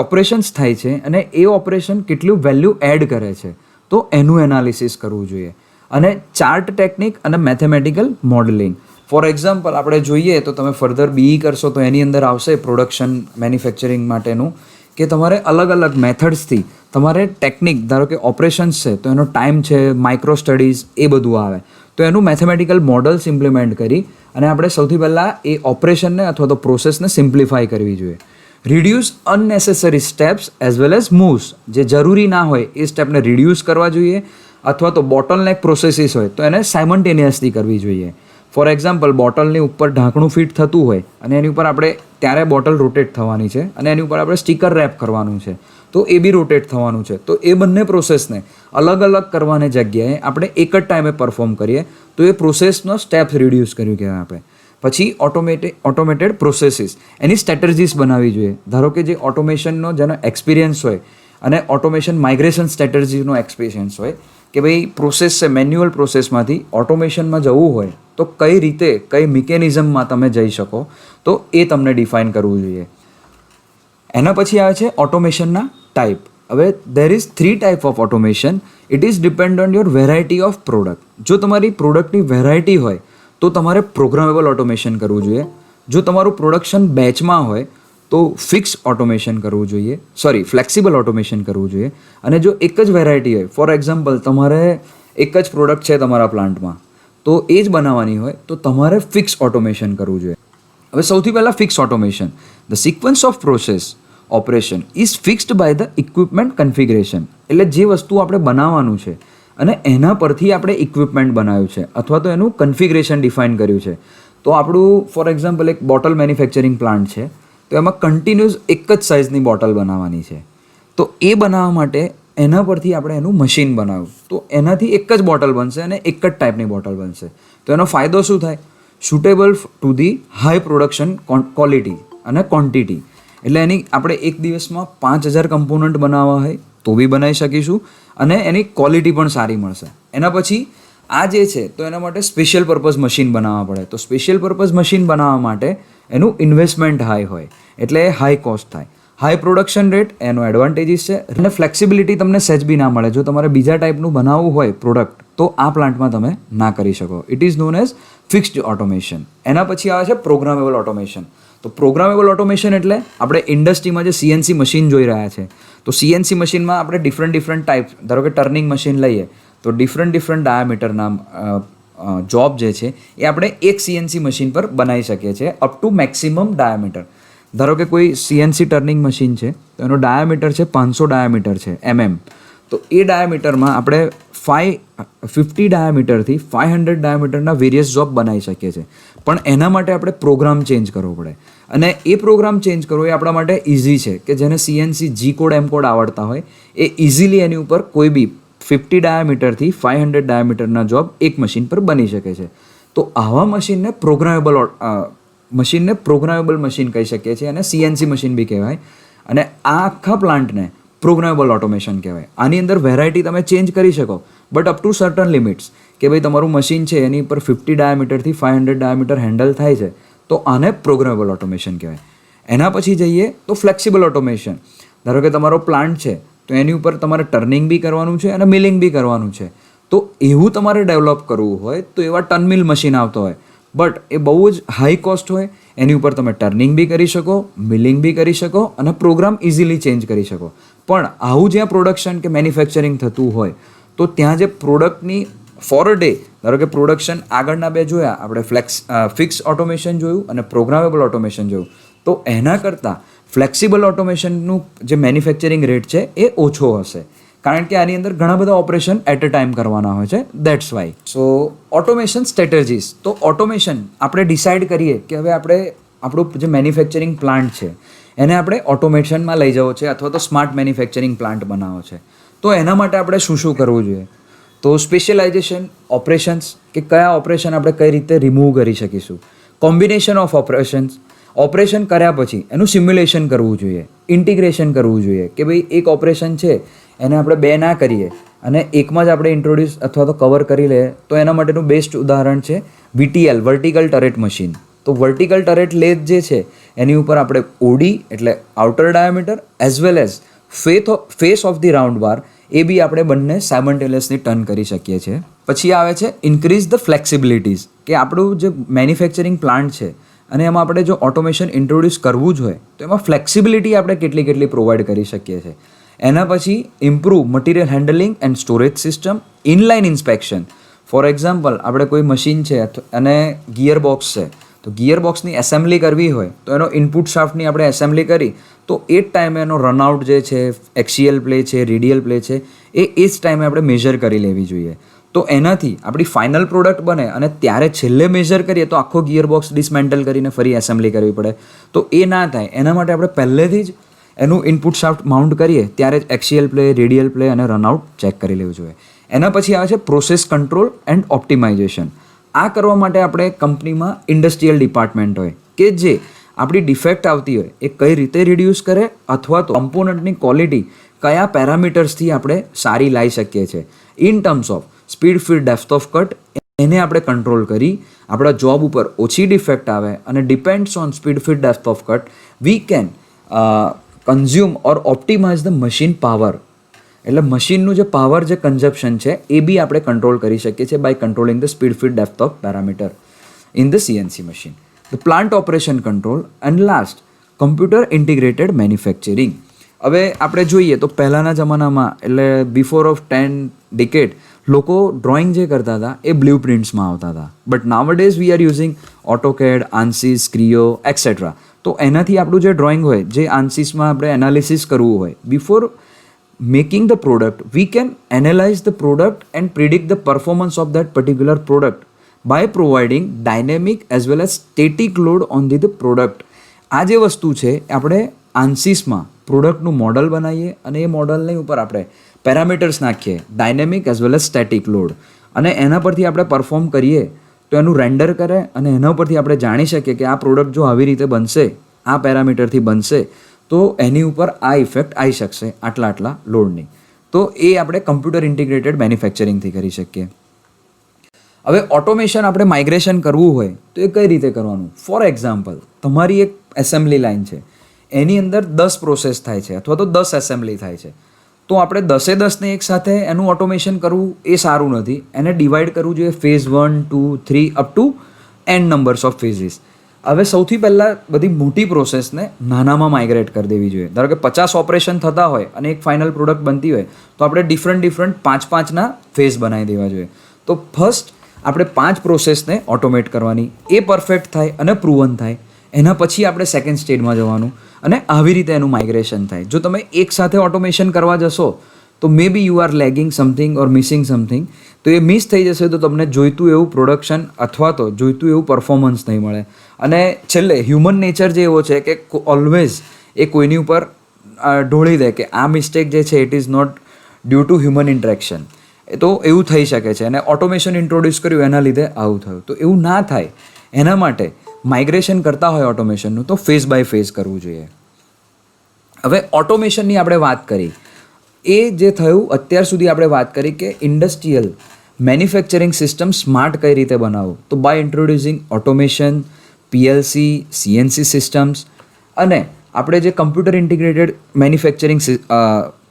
ઓપરેશન્સ થાય છે અને એ ઓપરેશન કેટલું વેલ્યુ એડ કરે છે, તો એનું એનાલિસિસ કરવું જોઈએ. અને ચાર્ટ ટેકનિક અને મેથેમેટિકલ મોડેલિંગ. ફોર એક્ઝામ્પલ આપણે જોઈએ તો તમે ફર્ધર બીઈ કરશો તો એની અંદર આવશે પ્રોડક્શન મેન્યુફેક્ચરિંગ માટેનું, કે તમારે અલગ અલગ મેથડ્સથી તમારે ટેકનિક, ધારો કે ઓપરેશન્સ છે તો એનો ટાઈમ છે, માઇક્રો સ્ટડીઝ, એ બધું આવે. તો એનું મેથેમેટિકલ મોડલ્સ ઇમ્પ્લિમેન્ટ કરી અને આપણે સૌથી પહેલાં એ ઓપરેશનને અથવા તો પ્રોસેસને સિમ્પ્લિફાય કરવી જોઈએ. Reduce અનનેસેસરી steps as well as moves. જે જરૂરી ના હોય એ સ્ટેપને રિડ્યુસ કરવા જોઈએ, અથવા તો બોટલનેક પ્રોસેસીસ હોય તો એને સાયમન્ટેનિયસલી કરવી જોઈએ. ફોર એક્ઝામ્પલ બોટલની ઉપર ઢાંકણું ફિટ થતું હોય અને એની ઉપર આપણે ત્યારે બોટલ રોટેટ થવાની છે અને એની ઉપર આપણે સ્ટીકર રેપ કરવાનું છે, તો એ બી રોટેટ થવાનું છે. તો એ બંને પ્રોસેસને અલગ અલગ કરવાની જગ્યાએ આપણે એક જ ટાઈમે પરફોર્મ કરીએ તો એ પ્રોસેસનો સ્ટેપ્સ રિડ્યુસ કર્યું કહેવાય આપણે. પછી ઓટોમેટેડ પ્રોસેસીસ, એની સ્ટ્રેટર્જીસ બનાવવી જોઈએ. ધારો કે જે ઓટોમેશનનો જેનો એક્સપિરિયન્સ હોય અને ઓટોમેશન માઇગ્રેશન સ્ટ્રેટર્જીનો એક્સપિરિયન્સ હોય કે ભાઈ પ્રોસેસ છે, મેન્યુઅલ પ્રોસેસમાંથી ઓટોમેશનમાં જવું હોય તો કઈ રીતે, કઈ મિકેનિઝમમાં તમે જઈ શકો, તો એ તમને ડિફાઇન કરવું જોઈએ. એના પછી આવે છે ઓટોમેશનના ટાઈપ. હવે there is 3 type of automation. It is depend on your variety of product. જો તમારી પ્રોડક્ટની વેરાયટી હોય તો તમારે પ્રોગ્રામેબલ ઓટોમેશન કરવું જોઈએ. જો તમારું પ્રોડક્શન બેચમાં હોય તો ફિક્સ ઓટોમેશન કરવું જોઈએ, ફ્લેક્સિબલ ઓટોમેશન કરવું જોઈએ. અને જો એક જ વેરાયટી હોય, ફોર એક્ઝામ્પલ તમારે એક જ પ્રોડક્ટ છે તમારા પ્લાન્ટમાં તો એ જ બનાવવાની હોય તો તમારે ફિક્સ ઓટોમેશન કરવું જોઈએ. હવે સૌથી પહેલાં fix automation. The sequence of process operation is fixed by the equipment configuration. એટલે જે વસ્તુ આપણે બનાવવાનું છે અને એના પરથી આપણે ઇક્વિપમેન્ટ બનાવ્યું છે અથવા તો એનું કન્ફિગરેશન ડિફાઇન કર્યું છે. તો આપણું ફોર એક્ઝામ્પલ એક બોટલ મેન્યુફેક્ચરિંગ પ્લાન્ટ છે તો એમાં કન્ટિન્યુઅસ એક જ સાઇઝની બોટલ બનાવવાની છે. તો એ બનાવવા માટે એના પરથી આપણે એનું મશીન બનાવ્યું તો એનાથી એક જ બોટલ બનશે અને એક જ ટાઈપની બોટલ બનશે. તો એનો ફાયદો શું થાય? Suitable to the high production quality અને ક્વોન્ટિટી. એટલે એની આપણે એક દિવસમાં 5000 કમ્પોનન્ટ બનાવવા હોય તો બી બનાવી શકીશું અને એની ક્વોલિટી પણ સારી મળશે. એના પછી આ જે છે તો એના માટે સ્પેશિયલ પર્પઝ મશીન બનાવવા પડે. તો સ્પેશિયલ પર્પઝ મશીન બનાવવા માટે એનું ઇન્વેસ્ટમેન્ટ હાઈ હોય એટલે હાઈ કોસ્ટ થાય. હાઈ પ્રોડક્શન રેટ એનો એડવાન્ટેજીસ છે અને ફ્લેક્સિબિલિટી તમને સહેજ બી ના મળે. જો તમારે બીજા ટાઈપનું બનાવવું હોય પ્રોડક્ટ તો આ પ્લાન્ટમાં તમે ના કરી શકો. It is known as fixed automation. એના પછી આવે છે પ્રોગ્રામેબલ ઓટોમેશન. તો પ્રોગ્રામેબલ ઓટોમેશન એટલે આપણે ઇન્ડસ્ટ્રીમાં જે સીએનસી મશીન જોઈ રહ્યા છે તો સીએનસી મશીનમાં આપણે ડિફરન્ટ ટાઈપ, ધારો કે ટર્નિંગ મશીન લઈએ તો ડિફરન્ટ ડાયામીટરના જોબ જે છે એ આપણે એક સીએનસી મશીન પર બનાવી શકીએ છીએ અપ ટુ મેક્સિમમ ડાયામીટર. ધારો કે કોઈ સીએનસી ટર્નિંગ મશીન છે તો એનો ડાયામીટર છે 500 ડાયામીટર છે તો એ ડાયામીટરમાં આપણે 50 ડાયામીટરથી 500 ડાયામીટરના વેરિયસ જોબ બનાવી શકીએ છીએ. પણ એના માટે આપણે પ્રોગ્રામ ચેન્જ કરવો પડે અને એ પ્રોગ્રામ ચેન્જ કરવો એ આપણા માટે ઇઝી છે કે જેને સીએનસી જી કોડ એમ કોડ આવડતા હોય એ ઇઝીલી એની ઉપર કોઈ બી 50 ડાયામીટરથી 500 ડાયામીટરના જોબ એક મશીન પર બની શકે છે. તો આવા મશીનને પ્રોગ્રામેબલ મશીન કહી શકીએ છીએ અને સીએનસી મશીન બી કહેવાય. અને આ આખા પ્લાન્ટને પ્રોગ્રામેબલ ઓટોમેશન કહેવાય. આની અંદર વેરાયટી તમે ચેન્જ કરી શકો but up to certain limits કે ભાઈ તમારું મશીન છે એની ઉપર 50 ડાયામીટરથી 500 ડાયામીટર હેન્ડલ થાય છે તો આને પ્રોગ્રામેબલ ઓટોમેશન કહેવાય. એના પછી જઈએ તો ફ્લેક્સિબલ ઓટોમેશન. ધારો કે તમારો પ્લાન્ટ છે તો એની ઉપર તમારે ટર્નિંગ બી કરવાનું છે અને મિલિંગ બી કરવાનું છે. તો એવું તમારે ડેવલપ કરવું હોય તો એવા ટર્ન મિલ મશીન આવતો હોય બટ એ બહુ જ હાઈ કોસ્ટ હોય. એની ઉપર તમે ટર્નિંગ બી કરી શકો, મિલિંગ બી કરી શકો અને પ્રોગ્રામ ઇઝીલી ચેન્જ કરી શકો. પણ આવું જ્યાં પ્રોડક્શન કે મેન્યુફેક્ચરિંગ થતું હોય તો ત્યાં જે પ્રોડક્ટની ફોર અ ડે, ધારો કે પ્રોડક્શન આગળના બે જોયા આપણે ફિક્સ ઓટોમેશન જોયું અને પ્રોગ્રામેબલ ઓટોમેશન જોયું. તો એના કરતાં ફ્લેક્સિબલ ઓટોમેશનનું જે મેન્યુફેક્ચરિંગ રેટ છે એ ઓછો હશે કારણ કે આની અંદર ઘણા બધા ઓપરેશન એટ અ ટાઈમ કરવાના હોય છે. That's why. So automation strategies. તો ઓટોમેશન આપણે ડિસાઇડ કરીએ કે હવે આપણે આપણું જે મેન્યુફેક્ચરિંગ પ્લાન્ટ છે એને આપણે ઓટોમેશનમાં લઈ જવો છે અથવા તો સ્માર્ટ મેન્યુફેક્ચરિંગ પ્લાન્ટ બનાવવો છે. તો એના માટે આપણે શું કરવું જોઈએ? તો સ્પેશિયલાઇઝેશન ઓપરેશન્સ કે કયા ઓપરેશન આપણે કઈ રીતે રિમૂવ કરી શકીશું. કોમ્બિનેશન ઓફ ઓપરેશન કર્યા પછી એનું સિમ્યુલેશન કરવું જોઈએ, ઇન્ટિગ્રેશન કરવું જોઈએ કે ભાઈ એક ઓપરેશન છે એને આપણે બે ના કરીએ અને એકમાં જ આપણે ઇન્ટ્રોડ્યુસ અથવા તો કવર કરી લઈએ. તો એના માટેનું બેસ્ટ ઉદાહરણ છે VTL, વર્ટિકલ ટરેટ મશીન. તો વર્ટિકલ ટરેટ લેથ જે છે એની ઉપર આપણે ઓડી એટલે outer diameter as well as face of the round bar એ બી આપણે બંને સાયમલ્ટેનિયસલી ટર્ન કરી શકીએ છીએ. પછી આવે છે ઇન્ક્રીઝ ધ ફ્લેક્સિબિલિટીઝ કે આપણું જે મેન્યુફેક્ચરિંગ પ્લાન્ટ છે અને એમાં આપણે જો ઓટોમેશન ઇન્ટ્રોડ્યુસ કરવું જ હોય તો એમાં ફ્લેક્સિબિલિટી આપણે કેટલી પ્રોવાઈડ કરી શકીએ છીએ. એના પછી improve material handling and storage system, inline inspection. For example આપણે કોઈ મશીન છે અને ગિયર બોક્સ છે તો ગિયર બોક્સની એસેમ્બલી કરવી હોય તો એનો ઇનપુટ શાફ્ટની આપણે એસેમ્બલી કરી તો એ જ ટાઈમે એનો રનઆઉટ જે છે, એક્સિયલ પ્લે છે, રેડિયલ પ્લે છે એ જ ટાઈમે આપણે મેઝર કરી લેવી જોઈએ. તો એનાથી આપણી ફાઇનલ પ્રોડક્ટ બને અને ત્યારે છેલ્લે મેઝર કરીએ તો આખો ગિયર બોક્સ ડિસમેન્ટલ કરીને ફરી એસેમ્બલી કરવી પડે. તો એ ના થાય એના માટે આપણે પહેલેથી જ એનું ઇનપુટ શાફ્ટ માઉન્ટ કરીએ ત્યારે જ એક્સિયલ પ્લે, રેડિયલ પ્લે અને રનઆઉટ ચેક કરી લેવું જોઈએ. એના પછી આવે છે પ્રોસેસ કંટ્રોલ એન્ડ ઓપ્ટિમાઇઝેશન. આ કરવા માટે આપણે કંપનીમાં ઇન્ડસ્ટ્રીયલ ડિપાર્ટમેન્ટ હોય કે જે આપણી ડિફેક્ટ આવતી હોય એ કઈ રીતે રિડ્યુસ કરે અથવા તો કમ્પોનન્ટની ક્વોલિટી કયા પેરામીટર્સથી આપણે સારી લાવી શકીએ છીએ in terms of speed, feed, depth of cut એને આપણે કંટ્રોલ કરી આપણા જોબ ઉપર ઓછી ડિફેક્ટ આવે અને depends on speed, feed, depth of cut we can consume or optimize the machine power. એટલે મશીનનું જે પાવર જે કન્ઝપ્શન છે એ બી આપણે કંટ્રોલ કરી શકીએ છીએ by controlling the speed, feed, depth of parameter in the CNC machine. The plant operation control and last computer integrated manufacturing. હવે આપણે જોઈએ તો પહેલાંના જમાનામાં એટલે બિફોર ઓફ 10 ડિકેડ લોકો ડ્રોઈંગ જે કરતા હતા એ બ્લુ પ્રિન્ટ્સમાં આવતા હતા. But nowadays we are using AutoCAD, ANSYS, Creo etcetera. તો એનાથી આપણું જે ડ્રોઈંગ હોય જે ANSYSમાં આપણે એનાલિસિસ કરવું હોય before making the product we can analyze the product and predict the performance of that particular product by providing dynamic as well as static load on the product. આ જે વસ્તુ છે આપણે ANSYSમાં પ્રોડક્ટનું મોડલ બનાવીએ અને એ મોડલની ઉપર આપણે પેરામીટર્સ નાખીએ dynamic as well as static load અને એના પરથી આપણે પરફોર્મ કરીએ તો તો એનું રેન્ડર કરે અને એના પરથી આપણે જાણી શકીએ કે આ પ્રોડક્ટ જો આવી રીતે બનશે, આ પેરામીટરથી બનશે, તો એની ઉપર આ ઇફેક્ટ આવી શકશે આટલા લોડની. તો એ આપણે કમ્પ્યુટર ઇન્ટિગ્રેટેડ મેન્યુફેક્ચરિંગથી કરી શકીએ. હવે ઓટોમેશન આપણે માઇગ્રેશન કરવું હોય તો એ કઈ રીતે કરવાનું? ફોર એક્ઝામ્પલ, તમારી એક એસેમ્બલી લાઇન છે, એની અંદર 10 પ્રોસેસ થાય છે અથવા તો 10 એસેમ્બલી થાય છે. તો આપણે 10 એક સાથે એનું ઓટોમેશન કરવું એ સારું નથી. એને ડિવાઈડ કરવું જોઈએ phase 1, 2, 3 up to n numbers of ફેઝિસ. હવે સૌથી પહેલાં બધી મોટી પ્રોસેસને નાનામાં માઇગ્રેટ કરી દેવી જોઈએ. ધારો કે 50 ઓપરેશન થતા હોય અને એક ફાઇનલ પ્રોડક્ટ બનતી હોય તો આપણે ડિફરન્ટ 5-5ના ફેઝ બનાવી દેવા જોઈએ. તો ફર્સ્ટ આપણે 5 પ્રોસેસને ઓટોમેટ કરવાની, એ પરફેક્ટ થાય અને પ્રૂવન થાય, એના પછી આપણે સેકન્ડ સ્ટેજમાં જવાનું અને આવી રીતે એનું માઇગ્રેશન થાય. જો તમે એક સાથે ઓટોમેશન કરવા જશો તો maybe you are lagging something or missing something. તો એ મિસ થઈ જશે તો તમને જોઈતું એવું પ્રોડક્શન અથવા તો જોઈતું એવું પરફોર્મન્સ નહીં મળે. અને છેલ્લે હ્યુમન નેચર જે એવો છે કે ઓલવેઝ એ કોઈની ઉપર ઢોળી દે કે આ મિસ્ટેક જે છે it is not due to human interaction. તો એવું થઈ શકે છે અને ઓટોમેશન ઇન્ટ્રોડ્યુસ કર્યું એના લીધે આવું થયું. તો એવું ના થાય એના માટે માઇગ્રેશન કરતા હોય ઓટોમેશનનું તો ફેઝ બાય ફેઝ કરવું જોઈએ. હવે ઓટોમેશનની આપણે વાત કરી, એ જે થયું અત્યાર સુધી આપણે વાત કરી કે ઇન્ડસ્ટ્રીયલ મેન્યુફેક્ચરિંગ સિસ્ટમ સ્માર્ટ કઈ રીતે બનાવવું. તો by introducing automation, PLC, CNC systems અને આપણે જે કમ્પ્યુટર ઇન્ટિગ્રેટેડ મેન્યુફેક્ચરિંગ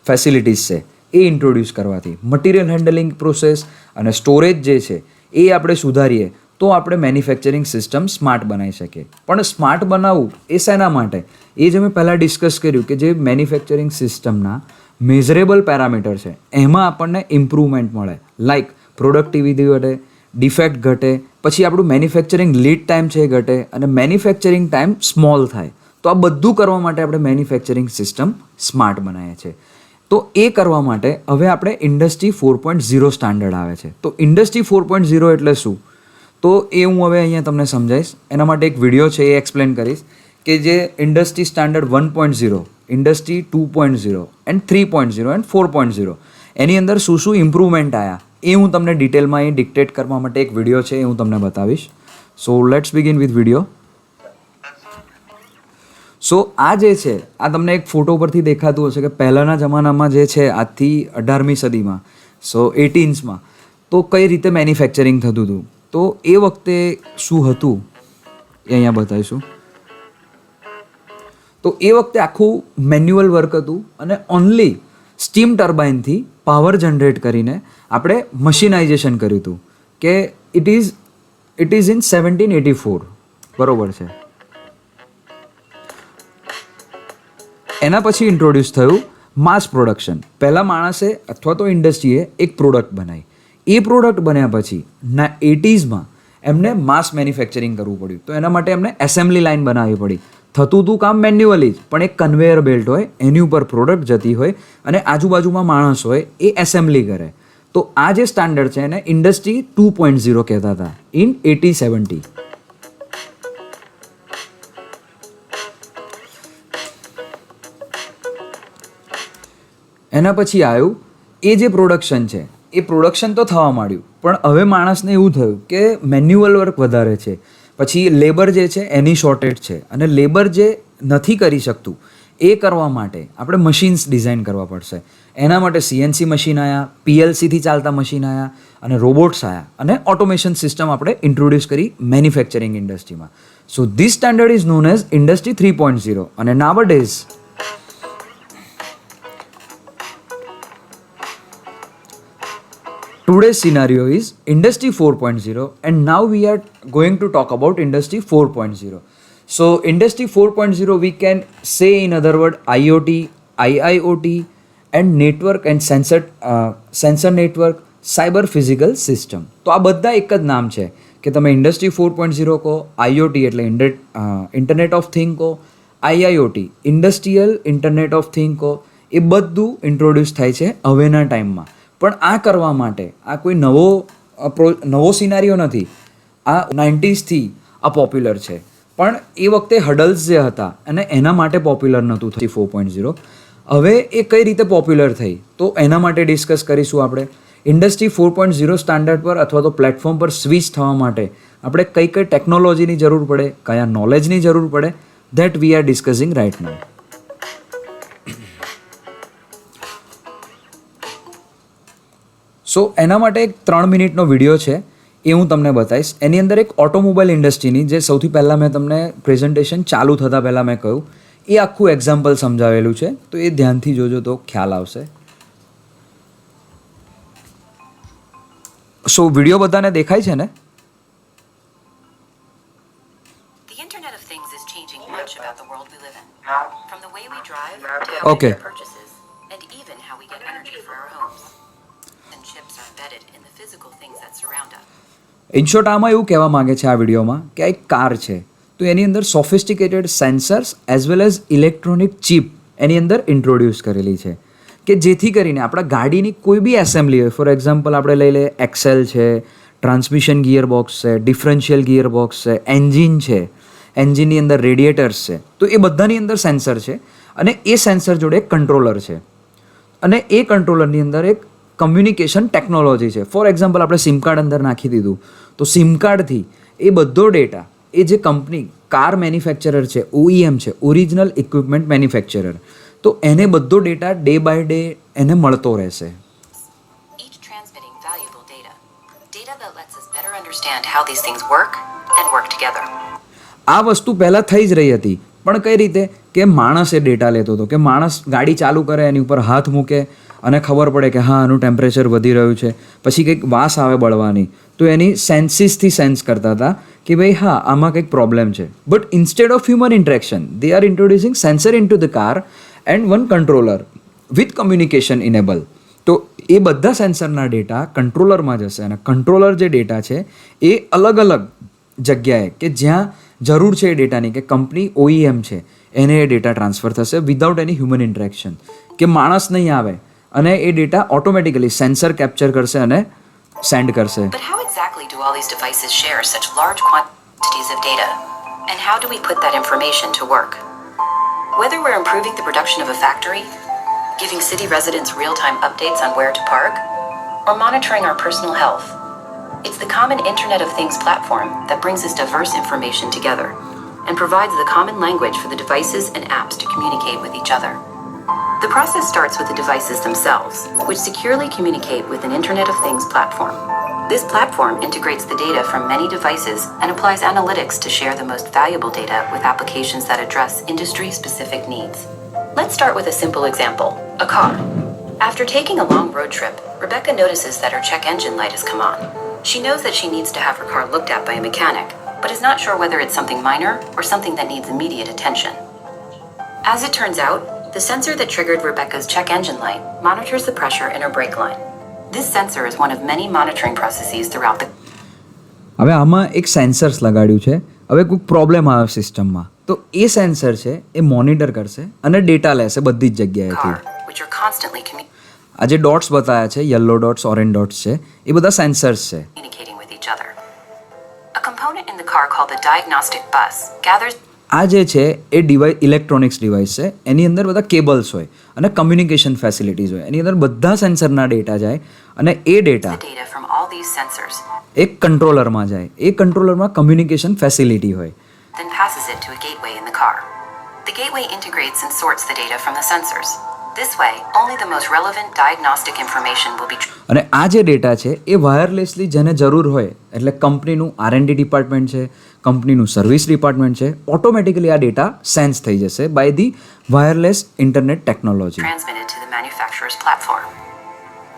ફેસિલિટીઝ છે એ ઇન્ટ્રોડ્યુસ કરવાથી મટીરિયલ હેન્ડલિંગ પ્રોસેસ અને સ્ટોરેજ જે છે એ આપણે સુધારીએ તો આપણે મેન્યુફેક્ચરિંગ સિસ્ટમ સ્માર્ટ બનાવી શકીએ. પણ સ્માર્ટ બનાવવું એ શેના માટે? એ જે મેં પહેલાં ડિસ્કસ કર્યું કે જે મેન્યુફેક્ચરિંગ સિસ્ટમના મેઝરેબલ પેરામીટર છે એમાં આપણને ઇમ્પ્રુવમેન્ટ મળે. લાઇક પ્રોડક્ટિવિટી ઘટે, ડિફેક્ટ ઘટે, પછી આપણું મેન્યુફેક્ચરિંગ લીડ ટાઈમ છે એ ઘટે અને મેન્યુફેક્ચરિંગ ટાઈમ સ્મોલ થાય. તો આ બધું કરવા માટે આપણે મેન્યુફેક્ચરિંગ સિસ્ટમ સ્માર્ટ બનાવીએ છીએ. તો એ કરવા માટે હવે આપણે ઇન્ડસ્ટ્રી 4.0 સ્ટાન્ડર્ડ આવે છે. તો ઇન્ડસ્ટ્રી 4.0 એટલે શું? તો એ હું હવે અહીંયા તમને સમજાવીશ. એના માટે એક વિડીયો છે એ એક્સપ્લેન કરીશ કે જે industry standard 1.0, industry 2.0 and 3.0 and 4.0 એની અંદર શું ઇમ્પ્રુવમેન્ટ આવ્યા એ હું તમને ડિટેલમાં એ ડિક્ટેટ કરવા માટે એક વિડીયો છે એ હું તમને બતાવીશ. So let's begin with video. So આ જે છે આ તમને એક ફોટો પરથી દેખાતું હશે કે પહેલાંના જમાનામાં જે છે આજથી 18મી સદીમાં, સો 18sમાં તો કઈ રીતે મેન્યુફેક્ચરિંગ થતું હતું. તો એ વખતે શું હતું એ અહીંયા બતાવીશું. તો એ વખતે આખું મેન્યુઅલ વર્ક હતું અને ઓનલી સ્ટીમ ટર્બાઇનથી પાવર જનરેટ કરીને આપણે મશીનાઇઝેશન કર્યું હતું કે ઇટ ઇઝ ઇન 1784, બરોબર છે. એના પછી ઇન્ટ્રોડ્યુસ થયું માસ પ્રોડક્શન. પહેલાં માણસે અથવા તો ઇન્ડસ્ટ્રીએ એક પ્રોડક્ટ બનાવી. એ પ્રોડક્ટ બન્યા પછી 80sમાં એમને માસ મેન્યુફેક્ચરિંગ કરવું પડ્યું. તો એના માટે એમને એસેમ્બલી લાઇન બનાવવી પડી. થતું હતું કામ મેન્યુઅલી જ, પણ એક કન્વેયર બેલ્ટ હોય એની ઉપર પ્રોડક્ટ જતી હોય અને આજુબાજુમાં માણસ હોય એ એસેમ્બલી કરે. તો આ જે સ્ટાન્ડર્ડ છે એને ઇન્ડસ્ટ્રી 2.0 કહેતા હતા ઇન 1870. એના પછી આવ્યું એ જે પ્રોડક્શન છે એ પ્રોડક્શન તો થવા માંડ્યું, પણ હવે માણસને એવું થયું કે મેન્યુઅલ વર્ક વધારે છે, પછી લેબર જે છે એની શોર્ટેજ છે અને લેબર જે નથી કરી શકતું એ કરવા માટે આપણે મશીન્સ ડિઝાઇન કરવા પડશે. એના માટે CNC મશીન આવ્યા, PLCથી ચાલતા મશીન આવ્યા અને રોબોટ્સ આવ્યા અને ઓટોમેશન સિસ્ટમ આપણે ઇન્ટ્રોડ્યુસ કરી મેન્યુફેક્ચરિંગ ઇન્ડસ્ટ્રીમાં. So this standard is known as industry 3.0 અને નાવડેઝ today's scenario is industry 4.0 and now we are going to talk about industry 4.0. So industry 4.0 we can say in other word IoT, IIoT and network and sensor network, cyber physical system. તો આ બધા એક જ નામ છે કે તમે industry 4.0 કહો, IoT એટલે ઇન્ટરનેટ ઓફ થિંગ કહો, IIoT industrial internet of thing કહો, એ બધું ઇન્ટ્રોડ્યુસ થાય છે હવેના ટાઈમમાં. પણ આ કરવા માટે આ કોઈ નવો સિનારીઓ નથી. આ 90sથી આ પોપ્યુલર છે, પણ એ વખતે હડલ્સ જે હતા અને એના માટે પોપ્યુલર નહોતું 4.0. હવે એ કઈ રીતે પોપ્યુલર થઈ તો એના માટે ડિસ્કસ કરીશું આપણે. ઇન્ડસ્ટ્રી 4.0 સ્ટાન્ડર્ડ પર અથવા તો પ્લેટફોર્મ પર સ્વિચ થવા માટે આપણે કઈ કઈ ટેકનોલોજીની જરૂર પડે, કયા નોલેજની જરૂર પડે, that we are discussing right now. So એના માટે એક 3 મિનિટનો વિડીયો છે, એ હું તમને બતાવીશ. એની અંદર એક ઓટોમોબાઈલ ઇન્ડસ્ટ્રીની, જે સૌથી પહેલાં મેં તમને પ્રેઝન્ટેશન ચાલુ થતાં પહેલાં મેં કહ્યું, એ આખું એક્ઝામ્પલ સમજાવેલું છે, તો એ ધ્યાનથી જોજો તો ખ્યાલ આવશે. સો વિડીયો બધાને દેખાય છે ને? The Internet of Things is changing much about the world we live in. From the way we drive to how we Okay. make purchases, and even how we get energy for our homes. And chips are embedded in the physical things that surround us. In short આમાં એવું કહેવા માંગે છે આ વિડીયોમાં કે આ એક કાર છે, તો એની અંદર sophisticated sensors as well as electronic chip એની અંદર ઇન્ટ્રોડ્યુસ કરેલી છે, કે જેથી કરીને આપણા ગાડીની કોઈ બી એસેમ્બલી હોય, ફોર એક્ઝામ્પલ આપણે લઈ લઈએ એક્સેલ છે, ટ્રાન્સમિશન ગિયર બોક્સ છે, ડિફરન્શિયલ ગિયર બોક્સ છે, એન્જિન છે, એન્જિનની અંદર રેડિએટર્સ છે, તો એ બધાની અંદર સેન્સર છે અને એ સેન્સર જોડે એક કંટ્રોલર છે અને એ કંટ્રોલરની અંદર એક કમ્યુનિકેશન ટેકનોલોજી છે. ફોર એક્ઝામ્પલ આપણે સિમ કાર્ડ અંદર નાખી દીધું, તો સિમ કાર્ડથી એ બધો ડેટા, એ જે કંપની કાર મેન્યુફેક્ચરર છે, OEM છે, ઓરિજિનલ ઇક્વિપમેન્ટ મેન્યુફેક્ચરર, તો એને બધો ડેટા ડે બાય ડે એને મળતો રહેશે. Each transmitting valuable data. Data that lets us better understand how these things work and work together. આ વસ્તુ પહેલાં થઈ જ રહી હતી, પણ કઈ રીતે કે માણસ એ ડેટા લેતો હતો, કે માણસ ગાડી ચાલુ કરે, એની ઉપર હાથ મૂકે અને ખબર પડે કે હા આનું ટેમ્પરેચર વધી રહ્યું છે, પછી કંઈક વાસ આવે બળવાની, તો એની સેન્સીસથી સેન્સ કરતા હતા કે ભાઈ હા આમાં કંઈક પ્રોબ્લેમ છે. But instead of human interaction they are ઇન્ટ્રોડ્યુસિંગ sensor in to the car and one controller with communication enable. તો એ બધા સેન્સરના ડેટા કંટ્રોલરમાં જશે અને કંટ્રોલર જે ડેટા છે એ અલગ અલગ જગ્યાએ કે જ્યાં જરૂર છે એ ડેટાની, કે કંપની OEM છે એને એ ડેટા ટ્રાન્સફર થશે વિધાઉટ એની હ્યુમન ઇન્ટરેક્શન, કે માણસ નહીં આવે અને એ ડેટા ઓટોમેટિકલી સેન્સર કેપ્ચર કરશે અને સેન્ડ કરશે. But how exactly do all these devices share such large quantities of data? And how do we put that information to work? Whether we're improving the production of a factory, giving city residents real-time updates on where to park, or monitoring our personal health, it's the common Internet of Things platform that brings this diverse information together and provides the common language for the devices and apps to communicate with each other. The process starts with the devices themselves, which securely communicate with an Internet of Things platform. This platform integrates the data from many devices and applies analytics to share the most valuable data with applications that address industry-specific needs. Let's start with a simple example, a car. After taking a long road trip, Rebecca notices that her check engine light has come on. She knows that she needs to have her car looked at by a mechanic, but is not sure whether it's something minor or something that needs immediate attention. As it turns out, the sensor that triggered Rebecca's check engine light monitors the pressure in her brake line. This sensor is one of many monitoring processes throughout the હવે આમાં એક sensors લગાડ્યું છે. હવે કોઈ problem આવે સિસ્ટમમાં, તો એ sensor છે એ મોનિટર કરશે અને ડેટા લેશે બધી જ જગ્યાએથી. car, which are constantly આ જે ડોટ્સ બતાવ્યા છે, યલો ડોટ્સ, ઓરેન્જ ડોટ્સ છે, એ બધા સેન્સર્સ છે. communicating with each other. A component in the car called the diagnostic bus gathers આ જે છે એ ડિવાઇસ ઇલેક્ટ્રોનિક્સ ડિવાઇસ છે, એની અંદર બધા કેબલ્સ હોય અને કમ્યુનિકેશન ફેસિલિટીઝ હોય, એની અંદર બધા સેન્સરના ડેટા જાય અને એ data the data from all these sensors, એક કંટ્રોલરમાં જાય, એ કંટ્રોલરમાં કમ્યુનિકેશન ફેસિલિટી હોય. then passes it to a gateway in the car. The gateway integrates and sorts the data from the sensors. This way, only the most relevant diagnostic information will be અને આ જે data છે એ વાયરલેસલી જેને જરૂર હોય, એટલે કંપનીનું R&D ડિપાર્ટમેન્ટ છે, કંપનીનું સર્વિસ ડિપાર્ટમેન્ટ છે, ઓટોમેટિકલી આ ડેટા સેન્સ થઈ જશે by the wireless internet technology. transmitted to the manufacturer's platform.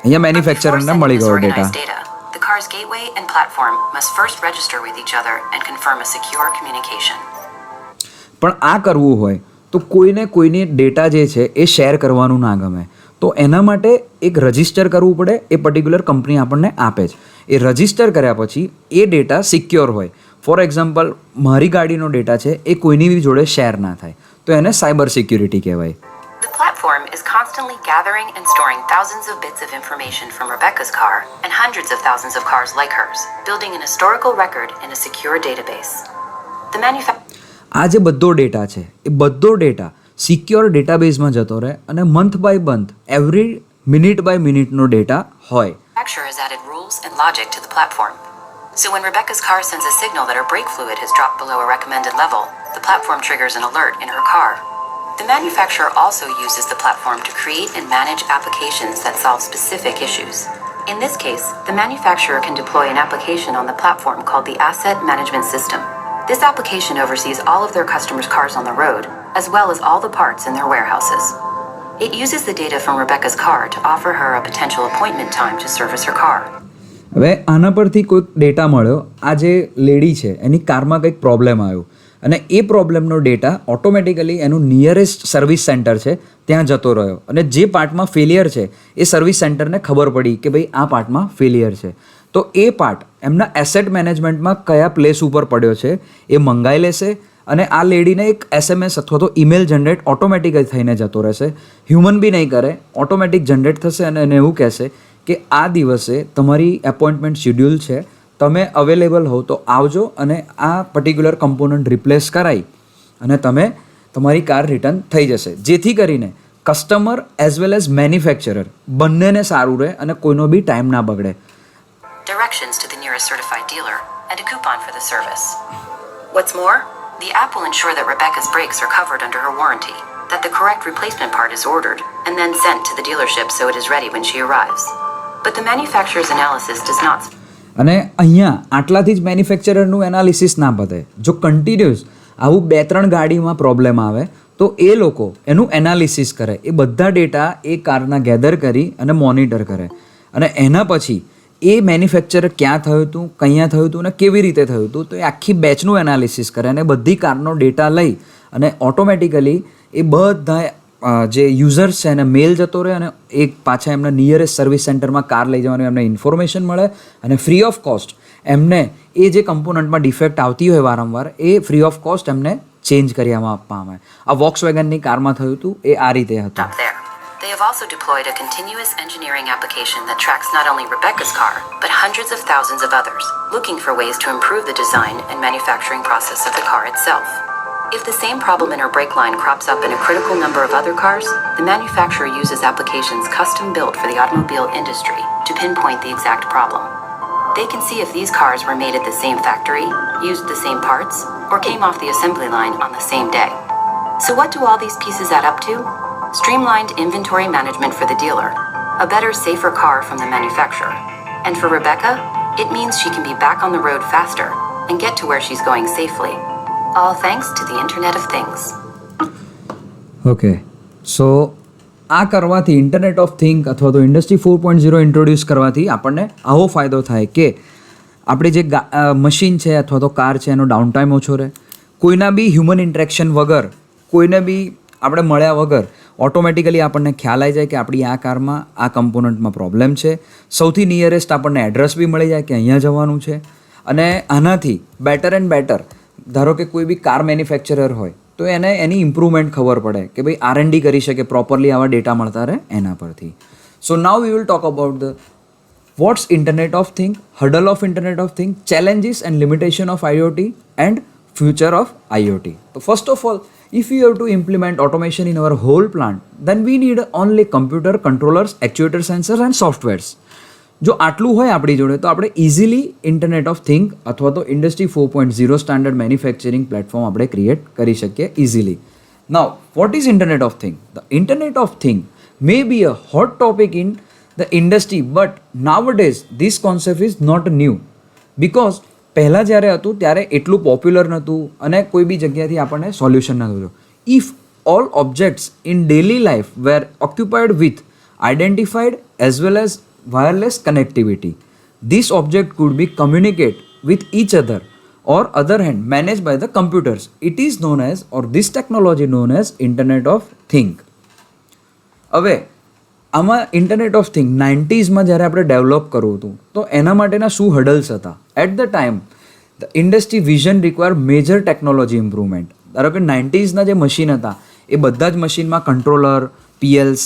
અહીંયા But before મેન્યુફેક્ચરરને sending મળી this ગયો organized data. data, the car's gateway and platform must first register with each other and confirm a secure communication. પણ આ કરવું હોય તો કોઈને કોઈની ડેટા જે છે એ શેર કરવાનું ના ગમે, તો એના માટે એક રજિસ્ટર કરવું પડે, એ પર્ટિક્યુલર કંપની આપણને આપે છે. એ રજિસ્ટર કર્યા પછી એ ડેટા સિક્યોર હોય. ફોર એક્ઝામ્પલ મારી ગાડીનો ડેટા છે એ કોઈની બી જોડે શેર ના થાય, તો એને સાયબર સિક્યુરિટી કહેવાય. The platform is constantly gathering and storing thousands of bits of information from Rebecca's car and hundreds of thousands of cars like hers, building an historical record in a secure database. The આ જે બધો data છે એ બધો data secure ડેટાબેઝમાં જતો રહે અને month by month every minute by મિનિટનો ડેટા હોય. manufacturer has added rules and logic to the platform. So when Rebecca's car sends a signal that her brake fluid has dropped below a recommended level, the platform triggers an alert in her car. The manufacturer also uses the platform to create and manage applications that solve specific issues. In this case, the manufacturer can deploy an application on the platform called the Asset Management System. This application oversees all of their customers' cars on the road, as well as all the parts in their warehouses. It uses the data from Rebecca's car to offer her a potential appointment time to service her car. હવે આના પરથી કોઈક data મળ્યો, આ જે lady છે એની કારમાં કંઈક પ્રોબ્લેમ આવ્યો અને એ પ્રોબ્લેમનો ડેટા ઓટોમેટિકલી એનું નિયરેસ્ટ સર્વિસ સેન્ટર છે ત્યાં જતો રહ્યો અને જે પાર્ટમાં ફેલિયર છે એ સર્વિસ સેન્ટરને ખબર પડી કે ભાઈ આ પાર્ટમાં ફેલિયર છે, તો એ પાર્ટ એમના એસેટ મેનેજમેન્ટમાં કયા પ્લેસ ઉપર પડ્યો છે એ મંગાઈ લેશે અને આ લેડીને એક SMS અથવા તો ઈમેલ જનરેટ ઓટોમેટિક થઈને જતો રહેશે. હ્યુમન બી નહીં કરે, ઓટોમેટિક જનરેટ થશે અને એને એવું કહેશે કે આ દિવસે તમારી એપોઇન્ટમેન્ટ શેડ્યુલ છે, તમે અવેલેબલ હો તો આવજો અને આ પર્ટિક્યુલર કમ્પોનન્ટ રિપ્લેસ કરાવી અને તમે તમારી કાર રિટર્ન થઈ જશે, જેથી કરીને customer as well as manufacturer બંનેને સારું રહે અને કોઈનો બી ટાઈમ ના બગડે. Directions to the nearest certified dealer and a coupon for the service. What's more, the app will ensure that Rebecca's brakes are covered under her warranty, that the correct replacement part is ordered and then sent to the dealership so it is ready when she arrives. But the manufacturer's analysis does not. અને અહીંયા આટલાથી જ મેન્યુફેક્ચરરનું analysis ના પતે. જો continuous આવું 2-3 ગાડીમાં problem આવે તો એ લોકો એનું એનાલિસિસ કરે, એ બધા ડેટા એ કારના ગેધર કરી અને મોનિટર કરે અને એના પછી એ મેન્યુફેક્ચરર ક્યાં થયું હતું, કઅહીંયા થયું હતું અને કેવી રીતે થયું હતું, તો એ આખી બેચનું એનાલિસિસ કરે અને બધી કારનો ડેટા લઈ અને ઓટોમેટિકલી એ બધા જે યુઝર્સ છે એને મેલ જતો રહે અને એક પાછા એમના નિયરેસ્ટ સર્વિસ સેન્ટરમાં કાર લઈ જવાનું એમને ઇન્ફોર્મેશન મળે અને ફ્રી ઓફ કોસ્ટ એમને એ જે કમ્પોનન્ટમાં ડિફેક્ટ આવતી હોય વારંવાર એ ફ્રી ઓફ કોસ્ટ એમને ચેન્જ કરી આપવામાં આવે. આ વોક્સવેગનની કારમાં થયું હતું, એ આ રીતે હતું. Up there. They have also deployed a continuous engineering application that tracks not only Rebecca's car, but hundreds of thousands of others, looking for ways to improve the design and manufacturing process of the car itself. If the same problem in her brake line crops up in a critical number of other cars, the manufacturer uses applications custom built for the automobile industry to pinpoint the exact problem. They can see if these cars were made at the same factory, used the same parts, or came off the assembly line on the same day. So what do all these pieces add up to? Streamlined inventory management for the dealer, a better, safer car from the manufacturer. And for Rebecca, it means she can be back on the road faster and get to where she's going safely. All thanks to the Internet of Things. Okay, so આ કરવાથી internet of think અથવા તો industry 4.0 introduce કરવાથી આપણને આવો ફાયદો થાય કે આપણે જે મશીન છે અથવા તો કાર છે એનો ડાઉન ટાઈમ ઓછો રહે, કોઈના બી હ્યુમન ઇન્ટરેક્શન વગર, કોઈને બી આપણે મળ્યા વગર ઓટોમેટિકલી આપણને ખ્યાલ આવી જાય કે આપણી આ કારમાં આ કમ્પોનન્ટમાં પ્રોબ્લેમ છે, સૌથી નિયરેસ્ટ આપણને એડ્રેસ બી મળી જાય કે અહીંયા જવાનું છે. અને આનાથી બેટર એન્ડ બેટર, ધારો કે કોઈ બી કાર મેન્યુફેક્ચરર હોય તો એને એની ઇમ્પ્રુવમેન્ટ ખબર પડે કે ભાઈ R&D કરી શકે પ્રોપરલી, આવા ડેટા મળતા રહે એના પરથી. So now we will talk about the what's internet of thing, hurdle of internet of thing, challenges and limitation of IoT and future of IoT. So first of all, if you have to implement automation in our whole plant, then we need only computer, controllers, actuator sensors and softwares. જો આટલું હોય આપણી જોડે તો આપણે easily internet of think અથવા તો industry 4.0 standard manufacturing platform આપણે ક્રિએટ કરી શકીએ easily. Now what is internet of think? The internet of think may be a hot topic in the industry, but nowadays this concept is not new. Because પહેલાં જ્યારે હતું ત્યારે એટલું popular નહોતું અને કોઈ બી જગ્યાથી આપણને સોલ્યુશન નહોતું. If all objects in daily life were occupied with identified as well as wireless connectivity, this object could be communicate with each other or other hand managed by the computers. It is known as, or this technology known as Internet of Thing. હવે આમાં internet of thing 90sમાં જ્યારે આપણે develop કરવું હતું તો એના માટેના શું હર્ડલ્સ હતા? At the time the industry vision require major technology improvement. ધારો કે 90sના જે મશીન હતા એ બધા જ મશીનમાં કંટ્રોલર, PLC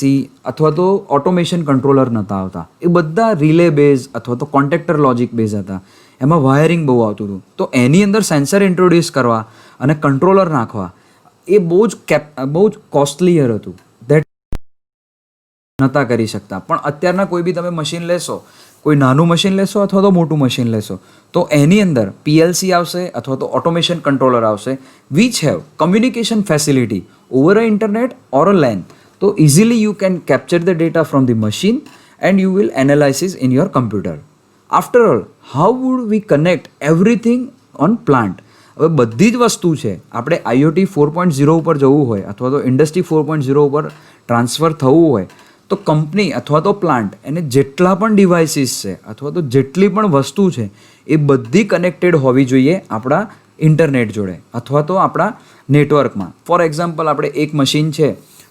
અથવા તો ઓટોમેશન કંટ્રોલર નહોતા આવતા, એ બધા રિલે બેઝ અથવા તો કોન્ટેક્ટર લોજિક બેઝ હતા, એમાં વાયરિંગ બહુ આવતું હતું. તો એની અંદર સેન્સર ઇન્ટ્રોડ્યુસ કરવા અને કંટ્રોલર નાખવા એ બહુ જ કોસ્ટલીયર હતું, દેટ નહોતા કરી શકતા. પણ અત્યારના કોઈ બી તમે મશીન લેશો કોઈ નાનું મશીન લેશો અથવા તો મોટું મશીન લેશો તો એની અંદર પીએલસી આવશે અથવા તો ઓટોમેશન કંટ્રોલર આવશે which have communication facility over a internet or a LAN. તો easily you can capture the data from the machine and you will analysis in your computer. After all how would we connect everything on plant. હવે બધી જ વસ્તુ છે આપણે IoT 4.0 ઉપર જવું હોય અથવા તો ઇન્ડસ્ટ્રી 4.0 ઉપર ટ્રાન્સફર થવું હોય તો કંપની અથવા તો પ્લાન્ટ એને જેટલા પણ ડિવાઇસીસ છે અથવા તો જેટલી પણ વસ્તુ છે એ બધી કનેક્ટેડ હોવી જોઈએ આપણા ઇન્ટરનેટ જોડે અથવા તો આપણા નેટવર્કમાં. ફોર એક્ઝામ્પલ આપણે એક મશીન છે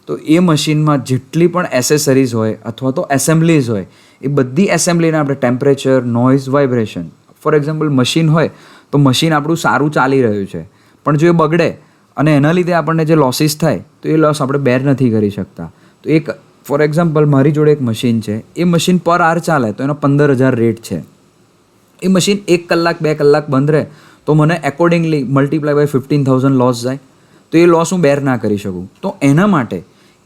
તો એ મશીનમાં જેટલી પણ એસેસરીઝ હોય અથવા તો એસેમ્બલીઝ હોય એ બધી એસેમ્બલીને આપણે temperature, noise, vibration. For example machine હોય તો મશીન આપણું સારું ચાલી રહ્યું છે પણ જો એ બગડે અને એના લીધે આપણને જે લોસીસ થાય તો એ લોસ આપણે બેર નથી કરી શકતા. તો એક ફોર એક્ઝામ્પલ મારી જોડે એક મશીન છે, એ મશીન પર આર ચાલે તો એનો 15,000 રેટ છે. એ મશીન 1 કલાક 2 કલાક બંધ રહે તો મને એકોર્ડિંગલી મલ્ટીપ્લાય બાય 15,000 લોસ જાય. તો એ લોસ હું બેર ના કરી શકું. તો એના માટે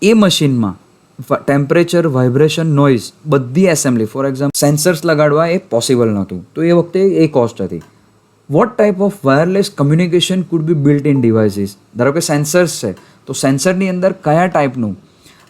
એ મશીનમાં ટેમ્પરેચર, વાઇબ્રેશન, નોઇઝ બધી એસેમ્બલી ફોર એક્ઝામ્પલ સેન્સર્સ લગાડવા એ પોસિબલ નહોતું. તો એ વખતે એ કોસ્ટ હતી. What type of wireless communication could be built in devices. ધારો કે સેન્સર્સ છે તો સેન્સરની અંદર કયા ટાઈપનું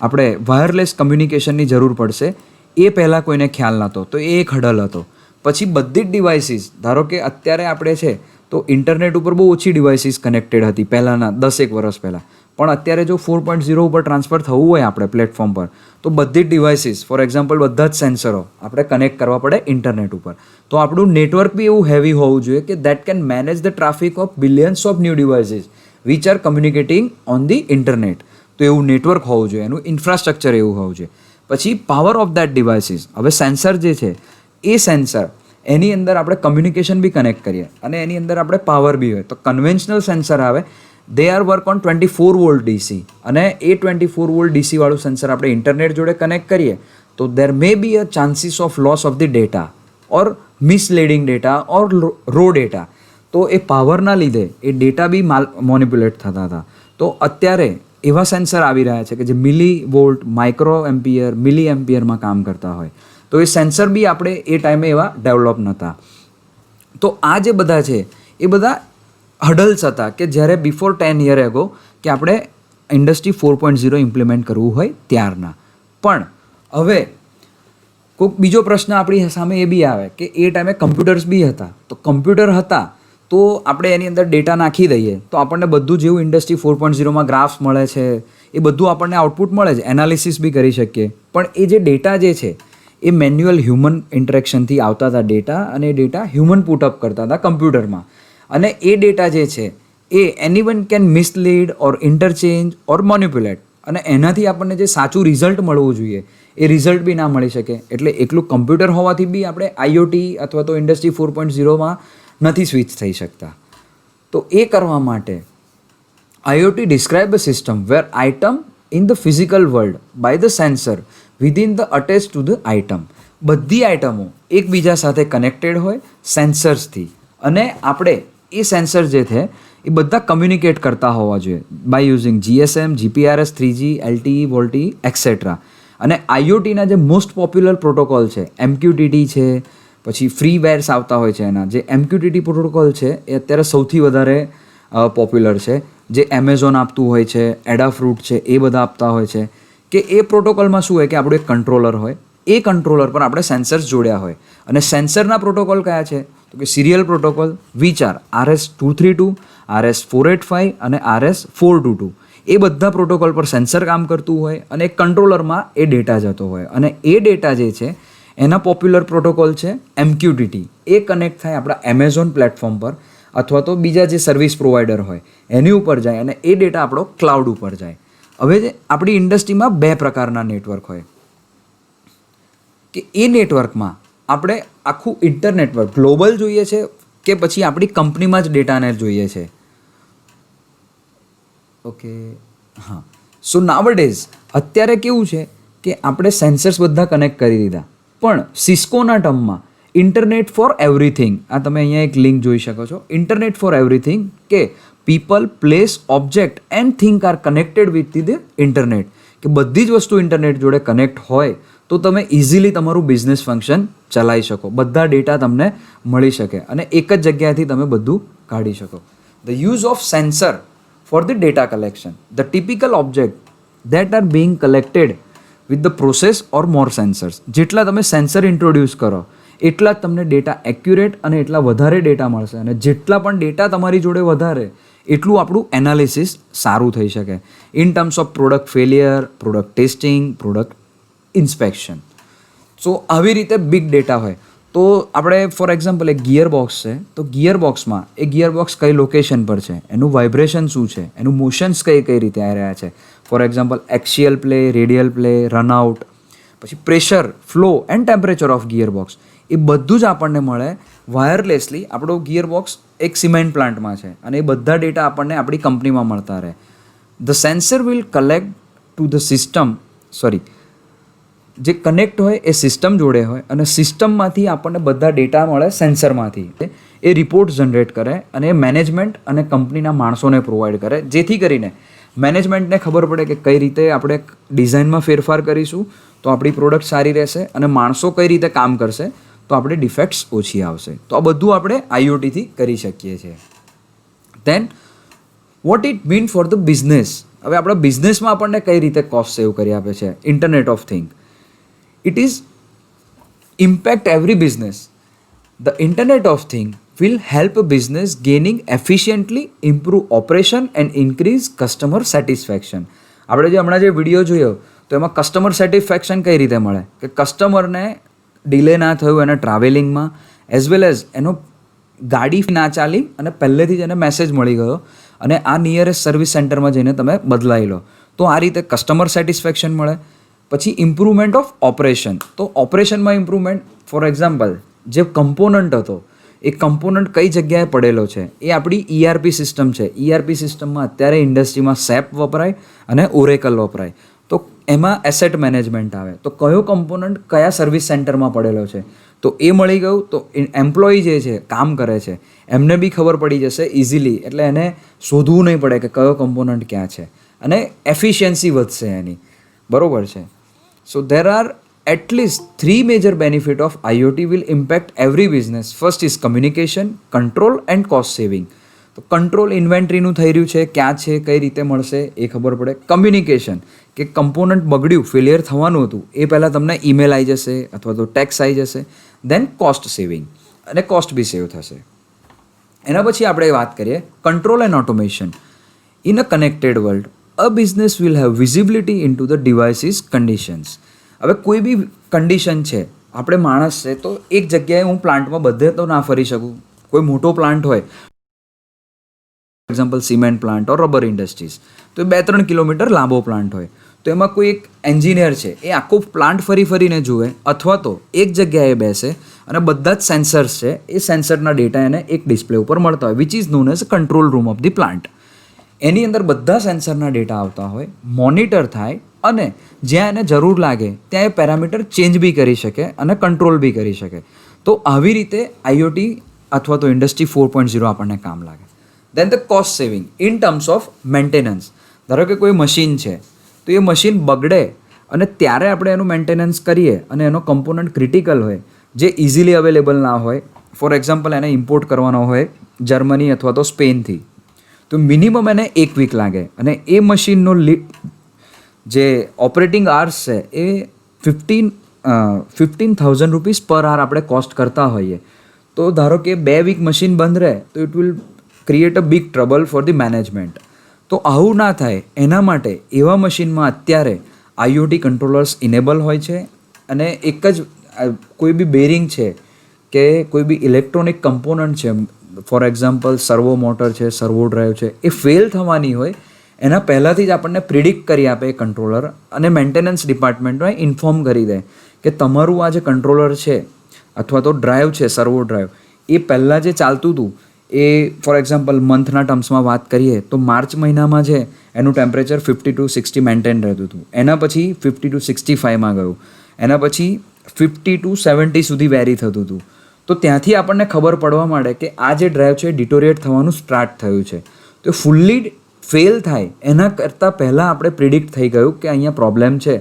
આપણે વાયરલેસ કમ્યુનિકેશનની જરૂર પડશે એ પહેલાં કોઈને ખ્યાલ નહોતો. તો એ એક હડલ હતો. પછી બધી જ ડિવાઇસીસ ધારો કે અત્યારે આપણે છે તો ઇન્ટરનેટ ઉપર બહુ ઓછી ડિવાઇસીસ કનેક્ટેડ હતી પહેલાંના 10 વર્ષ પહેલાં. પણ અત્યારે જો 4.0 ઉપર ટ્રાન્સફર થવું હોય આપણે પ્લેટફોર્મ પર તો બધી જ ડિવાઇસીસ ફોર એક્ઝામ્પલ બધા જ સેન્સરો આપણે કનેક્ટ કરવા પડે ઇન્ટરનેટ ઉપર. તો આપણું નેટવર્ક બી એવું હેવી હોવું જોઈએ કે that can manage the traffic of billions of new devices which are communicating on the internet. તો એવું નેટવર્ક હોવું જોઈએ, એનું ઇન્ફ્રાસ્ટ્રક્ચર એવું હોવું જોઈએ. પછી પાવર ઓફ દેટ ડિવાઇસીસ. હવે સેન્સર જે છે એ સેન્સર એની અંદર આપણે કમ્યુનિકેશન બી કનેક્ટ કરીએ અને એની અંદર આપણે પાવર બી હોય. તો કન્વેન્શનલ સેન્સર આવે they are work on 24 volt DC અને એ 24 વોલ્ટ ડીસી વાળું સેન્સર આપણે ઇન્ટરનેટ જોડે કનેક્ટ કરીએ તો there may be a chances of loss of the data or misleading data or raw data. તો એ પાવરના લીધે એ ડેટા બી મોનિપ્યુલેટ થતા હતા. તો અત્યારે એવા સેન્સર આવી રહ્યા છે કે જે મિલી વોલ્ટ, માઇક્રો એમ્પિયર, મિલી એમ્પિયરમાં કામ કરતા હોય. તો એ સેન્સર બી આપણે એ ટાઈમે એવા ડેવલપ નહોતા. તો આ જે બધા છે એ બધા હડલ્સ હતા કે જ્યારે બિફોર 10 યર એગો કે આપણે ઇન્ડસ્ટ્રી 4.0 ઇમ્પ્લિમેન્ટ કરવું હોય ત્યારના. પણ હવે કોઈક બીજો પ્રશ્ન આપણી સામે એ બી આવે કે એ ટાઈમે કમ્પ્યુટર્સ બી હતા. તો કમ્પ્યુટર હતા તો આપણે એની અંદર ડેટા નાખી દઈએ તો આપણને બધું જેવું ઇન્ડસ્ટ્રી 4.0માં ગ્રાફ્સ મળે છે એ બધું આપણને આઉટપુટ મળે છે, એનાલિસિસ બી કરી શકીએ. પણ એ જે ડેટા જે છે એ મેન્યુઅલ હ્યુમન ઇન્ટરેક્શનથી આવતા હતા ડેટા અને એ ડેટા હ્યુમન પુટઅપ કરતા હતા કમ્પ્યુટરમાં. અને એ ડેટા જે છે એ એનીવન કેન મિસલીડ ઓર ઇન્ટરચેન્જ ઓર મોનિપ્યુલેટ અને એનાથી આપણને જે સાચું રિઝલ્ટ મળવું જોઈએ એ રિઝલ્ટ બી ના મળી શકે. એટલે એકલું કમ્પ્યુટર હોવાથી બી આપણે આઈઓટી અથવા તો ઇન્ડસ્ટ્રી 4.0માં નથી સ્વિચ થઈ શકતા. તો એ કરવા માટે IoT describe a system where item in the physical world by the sensor within the attached to the item. બધી આઇટમો એકબીજા સાથે કનેક્ટેડ હોય સેન્સર્સથી અને આપણે એ સેન્સર જે છે એ બધા કમ્યુનિકેટ કરતા હોવા જોઈએ by using GSM, GPRS, 3G, LTE, VoLTE etcetera. અને આઈઓટીના જે મોસ્ટ પોપ્યુલર પ્રોટોકોલ છે MQTT છે, પછી ફ્રીવેર્સ આવતા હોય છે એના જે MQTT પ્રોટોકોલ છે એ અત્યારે સૌથી વધારે પોપ્યુલર છે. જે એમેઝોન આપતું હોય છે, એડાફ્રૂટ છે એ બધા આપતા હોય છે. કે એ પ્રોટોકોલમાં શું હોય કે આપણું એક કંટ્રોલર હોય, એ કંટ્રોલર પર આપણે સેન્સર્સ જોડ્યા હોય અને સેન્સરના પ્રોટોકોલ કયા છે તો કે serial protocol which are RS-232, RS-485 અને RS-422. એ બધા પ્રોટોકોલ પર સેન્સર કામ કરતું હોય અને એક કંટ્રોલરમાં એ ડેટા જતો હોય અને એ ડેટા જે છે એના પોપ્યુલર પ્રોટોકોલ છે MQTT. એ કનેક્ટ થાય આપણા એમેઝોન પ્લેટફોર્મ પર અથવા તો બીજા જે સર્વિસ પ્રોવાઈડર હોય એની ઉપર જાય અને એ ડેટા આપણો ક્લાઉડ ઉપર જાય. હવે આપણી ઇન્ડસ્ટ્રીમાં 2 પ્રકારના નેટવર્ક હોય કે એ નેટવર્કમાં આપણે આખું ઇન્ટરનેટવર્ક ગ્લોબલ જોઈએ છે કે પછી આપણી કંપનીમાં જ ડેટાને જોઈએ છે. ઓકે, હા. સો નાવડેઝ અત્યારે કેવું છે કે આપણે સેન્સર્સ બધા કનેક્ટ કરી દીધા પણ સિસ્કોના ટર્મમાં ઇન્ટરનેટ ફોર એવરીથિંગ, આ તમે અહીંયા એક લિંક જોઈ શકો છો, ઇન્ટરનેટ ફોર એવરીથિંગ કે people, place, object and think are connected with the internet. કે બધી જ વસ્તુ ઇન્ટરનેટ જોડે કનેક્ટ હોય તો તમે ઇઝીલી તમારું બિઝનેસ ફંક્શન ચલાવી શકો, બધા ડેટા તમને મળી શકે અને એક જ જગ્યાએથી તમે બધું કાઢી શકો. The use of sensor for the data collection. The typical object that are being collected with the process or more sensors. જેટલા તમે સેન્સર ઇન્ટ્રોડ્યુસ કરો એટલા જ તમને ડેટા એક્યુરેટ અને એટલા વધારે ડેટા મળશે, અને જેટલા પણ ડેટા તમારી જોડે વધારે એટલું આપણું એનાલિસિસ સારું થઈ શકે in terms of product failure, product testing, product inspection. So આવી રીતે બિગ ડેટા હોય તો આપણે ફોર એક્ઝામ્પલ એક ગિયર બોક્સ છે, તો ગિયર બોક્સમાં એ ગિયર બોક્સ કઈ લોકેશન પર છે, એનું વાઇબ્રેશન શું છે, એનું મોશન્સ કઈ રીતે આવી રહ્યા છે, for example axial play, radial play, runout, પછી pressure, flow and temperature of gear box, એ બધું જ આપણને મળે વાયરલેસલી. આપણો ગિયર બોક્સ એક સિમેન્ટ પ્લાન્ટમાં છે અને એ બધા ડેટા આપણને આપણી કંપનીમાં મળતા રહે. The sensor will collect to the system, જે કનેક્ટ હોય એ સિસ્ટમ જોડે હોય અને સિસ્ટમમાંથી આપણને બધા ડેટા મળે સેન્સરમાંથી. એ રિપોર્ટ જનરેટ કરે અને એ મેનેજમેન્ટ અને કંપનીના માણસોને પ્રોવાઈડ કરે, જેથી કરીને મેનેજમેન્ટને ખબર પડે કે કઈ રીતે આપણે ડિઝાઇનમાં ફેરફાર કરીશું તો આપણી પ્રોડક્ટ સારી રહેશે અને માણસો કઈ રીતે કામ કરશે તો આપણે ડિફેક્ટ્સ ઓછી આવશે. તો આ બધું આપણે આઈઓટીથી કરી શકીએ છીએ. Then what it mean for the business. હવે આપણા બિઝનેસમાં આપણને કઈ રીતે કોસ્ટ સેવ કરી આપે છે internet of thing. It is impact every business. The Internet of Things will help a business gaining efficiently, improve operation and increase customer satisfaction. આપણે જે હમણાં જે વિડીયો જોયો તો એમાં કસ્ટમર સેટિસ્ફેક્શન કઈ રીતે મળે કે કસ્ટમરને ડિલે ના થયું એને ટ્રાવેલિંગમાં, એઝ વેલ એઝ એનો ગાડી ના ચાલી અને પહેલેથી જ એને મેસેજ મળી ગયો અને આ નિયરેસ્ટ સર્વિસ સેન્ટરમાં જઈને તમે બદલાઈ લો. તો આ રીતે કસ્ટમર સેટિસ્ફેક્શન મળે. પછી ઇમ્પ્રુવમેન્ટ ઓફ ઓપરેશન. તો ઓપરેશનમાં ઇમ્પ્રુવમેન્ટ, ફોર એક્ઝામ્પલ જે કમ્પોનન્ટ હતો એ કમ્પોનન્ટ કઈ જગ્યાએ પડેલો છે એ આપણી ERP સિસ્ટમ છે. ERP સિસ્ટમમાં અત્યારે ઇન્ડસ્ટ્રીમાં SAP વપરાય અને ઓરેકલ વપરાય. તો એમાં એસેટ મેનેજમેન્ટ આવે, તો કયો કમ્પોનન્ટ કયા સર્વિસ સેન્ટરમાં પડેલો છે તો એ મળી ગયું તો એમ્પ્લોયી જે છે કામ કરે છે એમને બી ખબર પડી જશે ઇઝીલી, એટલે એને શોધવું નહીં પડે કે કયો કમ્પોનન્ટ ક્યાં છે અને એફિશિયન્સી વધશે એની. બરોબર છે. So there are at least 3 major benefit of IoT will impact every business. First is communication, control and cost saving. તો કંટ્રોલ ઇન્વેન્ટરીનું થઈ રહ્યું છે, ક્યાં છે, કઈ રીતે મળશે એ ખબર પડે. કમ્યુનિકેશન, કે કમ્પોનન્ટ બગડ્યું, ફેલિયર થવાનું હતું એ પહેલાં તમને ઈમેલ આવી જશે અથવા તો ટેક્સ આવી જશે. દેન કોસ્ટ સેવિંગ, અને કોસ્ટ બી સેવ થશે. એના પછી આપણે વાત કરીએ control and automation. In a connected world a business will have visibility into the device's conditions. હવે કોઈ બી કન્ડિશન છે, આપણે માણસ છે તો એક જગ્યાએ હું પ્લાન્ટમાં બધે તો ના ફરી શકું. કોઈ મોટો પ્લાન્ટ હોય, for example cement plant or rubber industries, તો એ 2-3 કિલોમીટર લાંબો પ્લાન્ટ હોય તો એમાં કોઈ એક એન્જિનિયર છે એ આખો પ્લાન્ટ ફરીને જુએ અથવા તો એક જગ્યાએ બેસે અને બધા જ સેન્સર્સ છે એ સેન્સરના ડેટા એને એક ડિસ્પ્લે ઉપર મળતા હોય, which is known as control room of the plant. એની અંદર બધા સેન્સરના ડેટા આવતા હોય, મોનિટર થાય અને જ્યાં એને જરૂર લાગે ત્યાં એ પેરામીટર ચેન્જ બી કરી શકે અને કંટ્રોલ બી કરી શકે. તો આવી રીતે IoT અથવા તો ઇન્ડસ્ટ્રી 4.0 આપણને કામ લાગે. Then the cost saving in terms of maintenance. ધારો કે કોઈ મશીન છે તો એ મશીન બગડે અને ત્યારે આપણે એનું મેન્ટેનન્સ કરીએ અને એનો કમ્પોનન્ટ ક્રિટિકલ હોય જે ઇઝીલી અવેલેબલ ના હોય, ફોર એક્ઝામ્પલ એને ઇમ્પોર્ટ કરવાનો હોય જર્મની અથવા તો સ્પેનથી, તો મિનિમમ એને 1 વીક લાગે અને એ મશીનનો જે ઓપરેટિંગ આર્સ છે એ 15,000 રૂપીસ પર આર આપણે કોસ્ટ કરતા હોઈએ. તો ધારો કે 2 વીક મશીન બંધ રહે તો it will create a big trouble for the management. તો આવું ના થાય એના માટે એવા મશીનમાં અત્યારે IoT કંટ્રોલર્સ ઇનેબલ હોય છે અને એક જ કોઈ બી બેરિંગ છે કે કોઈ બી ઇલેક્ટ્રોનિક કમ્પોનન્ટ છે, ફોર એક્ઝામ્પલ સર્વો મોટર છે, સર્વો ડ્રાઈવ છે, એ ફેલ થવાની હોય એના પહેલાંથી જ આપણને પ્રિડિક્ટ કરી આપે એ કંટ્રોલર અને મેન્ટેનન્સ ડિપાર્ટમેન્ટને ઇન્ફોર્મ કરી દે કે તમારું આ જે કંટ્રોલર છે અથવા તો ડ્રાઈવ છે, સર્વો ડ્રાઈવ, એ પહેલાં જે ચાલતું હતું એ ફોર એક્ઝામ્પલ મંથના ટર્મ્સમાં વાત કરીએ તો માર્ચ મહિનામાં છે એનું ટેમ્પરેચર 50 to 60 મેન્ટેન રહેતું હતું, એના પછી 50 to 65માં ગયું, એના પછી 50 to 70 સુધી વેરી થતું હતું. તો ત્યાંથી આપણને ખબર પડવા માંડે કે આ જે ડ્રાઈવ છે ડિટોરિએટ થવાનું સ્ટાર્ટ થયું છે. તો ફૂલ્લી ફેલ થાય એના કરતાં પહેલાં આપણે પ્રિડિક્ટ થઈ ગયું કે અહીંયા પ્રોબ્લેમ છે.